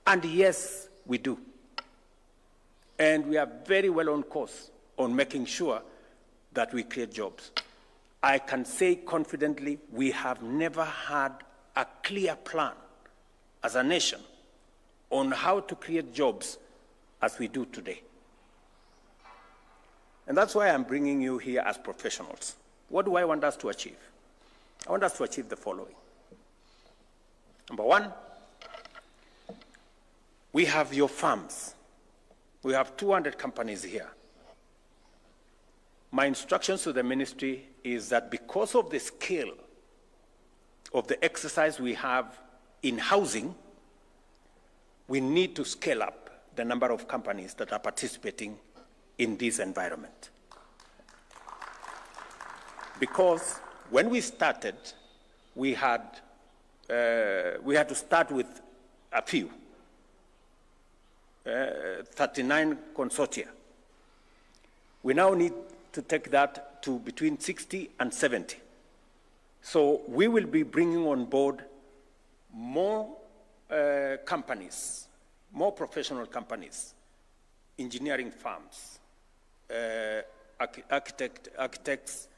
And yes, we do. And we are very well on course on making sure that we create jobs. I can say confidently, we have never had a clear plan as a nation on how to create jobs as we do today. And that's why I'm bringing you here as professionals. What do I want us to achieve? I want us to achieve the following. Number one, we have your farms. We have 200 companies here. My instructions to the ministry is that because of the scale of the exercise we have in housing, we need to scale up the number of companies that are participating in this environment. Because when we started, we had to start with a few, 39 consortia. We now need to take that to between 60 and 70. So we will be bringing on board more companies, more professional companies, engineering firms, architects,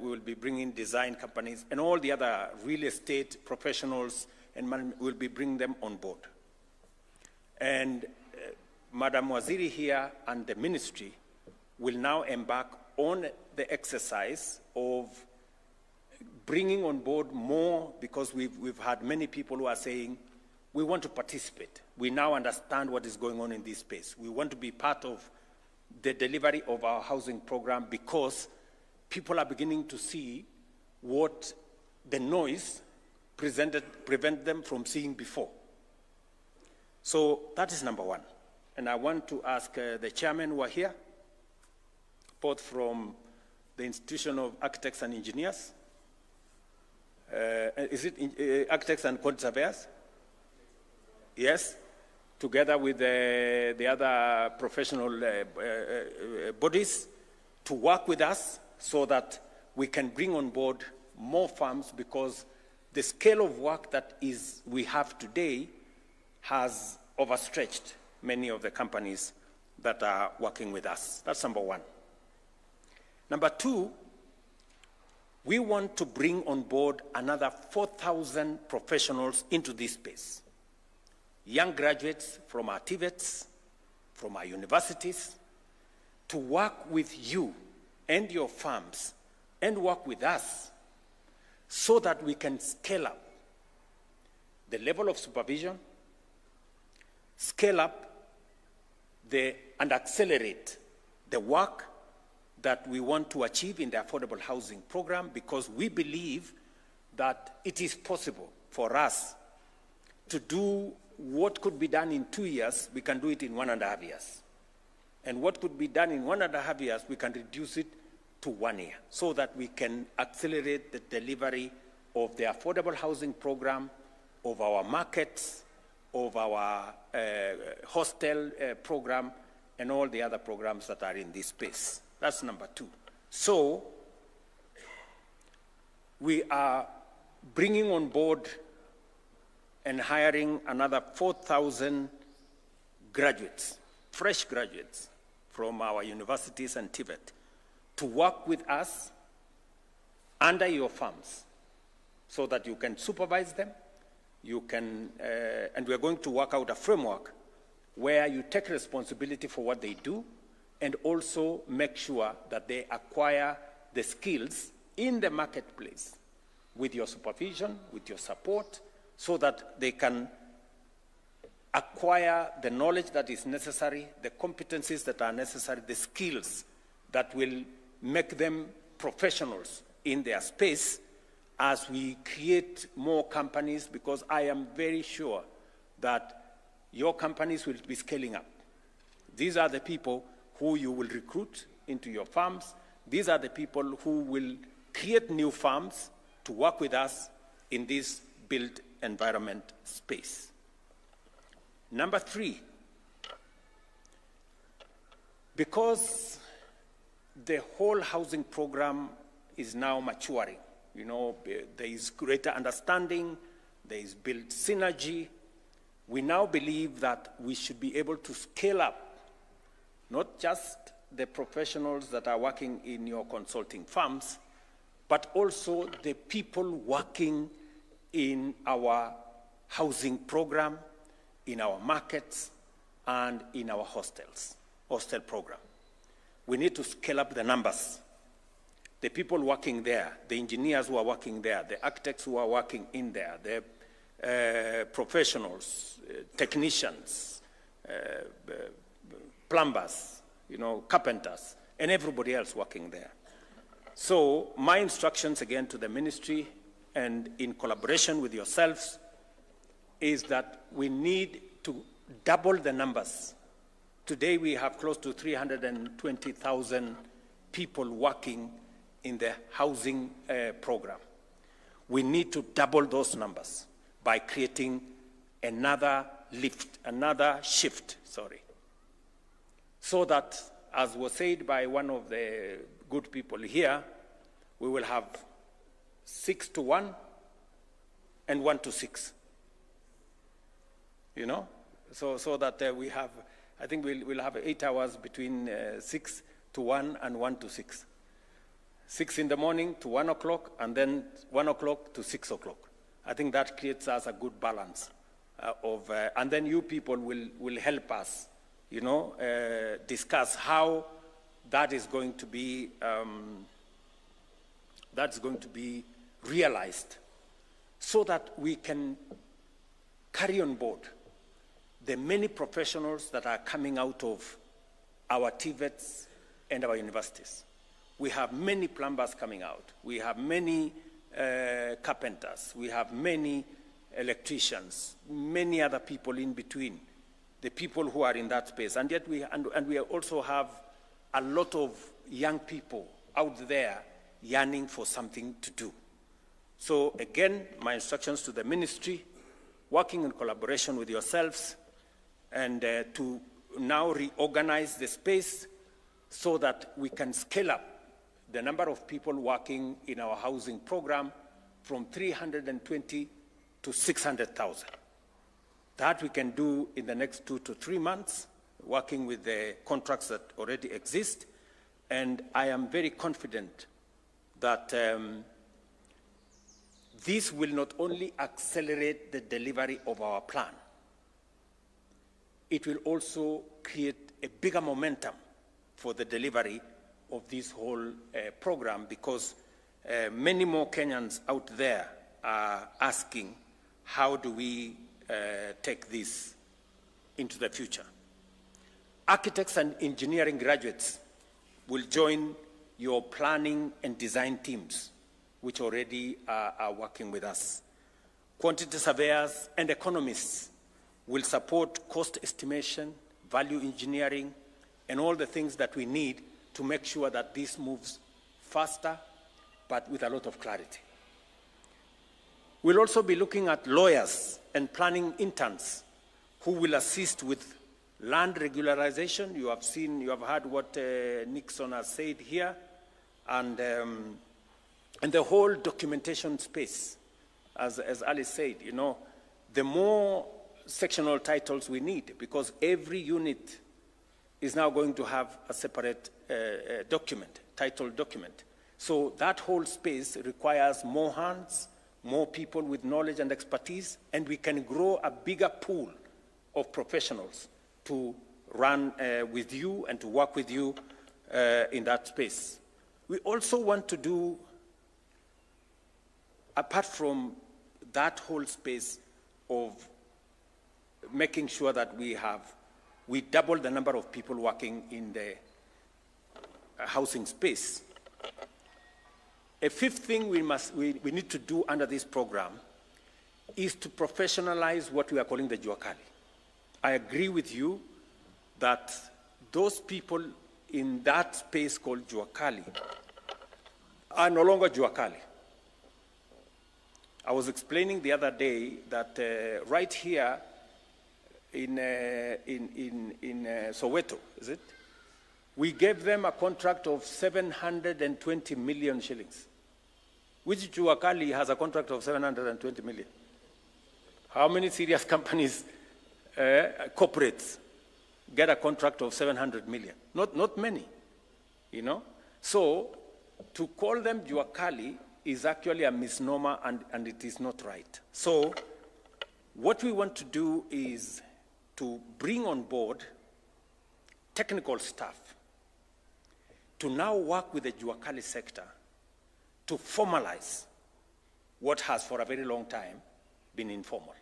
we will be bringing design companies, and all the other real estate professionals, and we'll be bringing them on board. And Madam Waziri here and the ministry will now embark on the exercise of bringing on board more, because we've had many people who are saying, we want to participate. We now understand what is going on in this space. We want to be part of the delivery of our housing program, because people are beginning to see what the noise prevent them from seeing before. So that is number one. And I want to ask the chairman who are here, both from the Institution of Architects and Engineers. Is it Architects and Quantity Surveyors? Yes, together with the other professional bodies, to work with us so that we can bring on board more firms, because the scale of work that we have today has overstretched many of the companies that are working with us. That's number one. Number two, we want to bring on board another 4,000 professionals into this space. young graduates from our TVETs, from our universities, to work with you and your firms and work with us so that we can scale up the level of supervision, scale up and accelerate the work that we want to achieve in the affordable housing program, because we believe that it is possible for us to do what could be done in 2 years, we can do it in 1.5 years. And what could be done in 1.5 years, we can reduce it to 1 year, so that we can accelerate the delivery of the affordable housing program, of our markets, of our hostel program, and all the other programs that are in this space. That's number 2. So we are bringing on board and hiring another 4,000 graduates, fresh graduates from our universities and TVET, to work with us under your firms so that you can supervise them. You can, and we're going to work out a framework where you take responsibility for what they do and also make sure that they acquire the skills in the marketplace with your supervision, with your support, so that they can acquire the knowledge that is necessary, the competencies that are necessary, the skills that will make them professionals in their space as we create more companies, because I am very sure that your companies will be scaling up. These are the people who you will recruit into your farms. These are the people who will create new farms to work with us in this built environment space. Number 3, because the whole housing program is now maturing, you know, there is greater understanding, there is built synergy, we now believe that we should be able to scale up not just the professionals that are working in your consulting firms, but also the people working in our housing program, in our markets, and in our hostel program. We need to scale up the numbers. The people working there, the engineers who are working there, the architects who are working in there, the professionals, technicians, plumbers, you know, carpenters, and everybody else working there. So my instructions again to the ministry, and in collaboration with yourselves, is that we need to double the numbers. Today we have close to 320,000 people working in the housing program. We need to double those numbers by creating another shift, so that, as was said by one of the good people here, we will have 6 to 1 and 1 to 6. You know, so that we have, I think we'll have 8 hours between 6 to 1 and 1 to 6. 6 in the morning to 1 o'clock, and then 1 o'clock to 6 o'clock. I think that creates us a good balance and then you people will help us, you know, discuss how that is going to be realized, so that we can carry on board the many professionals that are coming out of our TVETs and our universities. We have many plumbers coming out. We have many carpenters. We have many electricians, many other people in between, the people who are in that space. And yet we also have a lot of young people out there yearning for something to do. So again, my instructions to the ministry, working in collaboration with yourselves, and to now reorganize the space so that we can scale up the number of people working in our housing program from 320 to 600,000. That we can do in the next 2 to 3 months, working with the contracts that already exist. And I am very confident that this will not only accelerate the delivery of our plan, it will also create a bigger momentum for the delivery of this whole program, because many more Kenyans out there are asking, how do we take this into the future? Architects and engineering graduates will join your planning and design teams, which already are working with us. Quantity surveyors and economists will support cost estimation, value engineering, and all the things that we need to make sure that this moves faster, but with a lot of clarity. We'll also be looking at lawyers and planning interns who will assist with land regularization. You have heard what Nixon has said here, and the whole documentation space. As Alice said, you know, the more sectional titles we need, because every unit is now going to have a separate title document. So that whole space requires more hands, more people with knowledge and expertise, and we can grow a bigger pool of professionals to run with you and to work with you in that space. We also want to do, apart from that whole space of making sure that we double the number of people working in the housing space. A fifth thing we need to do under this program is to professionalize what we are calling the juakali. I agree with you that those people in that space called juakali are no longer juakali. I was explaining the other day that right here in Soweto, is it? We gave them a contract of 720 million shillings. Which juakali has a contract of 720 million? How many serious companies, corporates, get a contract of 700 million? Not many, you know? So to call them juakali is actually a misnomer, and it is not right. So what we want to do is to bring on board technical staff to now work with the juakali sector to formalize what has for a very long time been informal.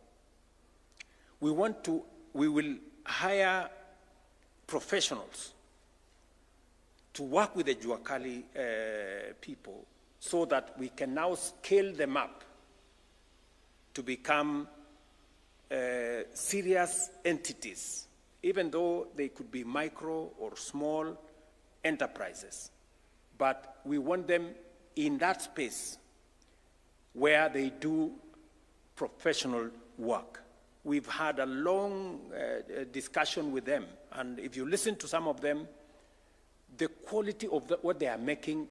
We will hire professionals to work with the juakali people so that we can now scale them up to become serious entities, even though they could be micro or small enterprises. But we want them in that space where they do professional work. We've had a long discussion with them, and if you listen to some of them, the quality of what they are making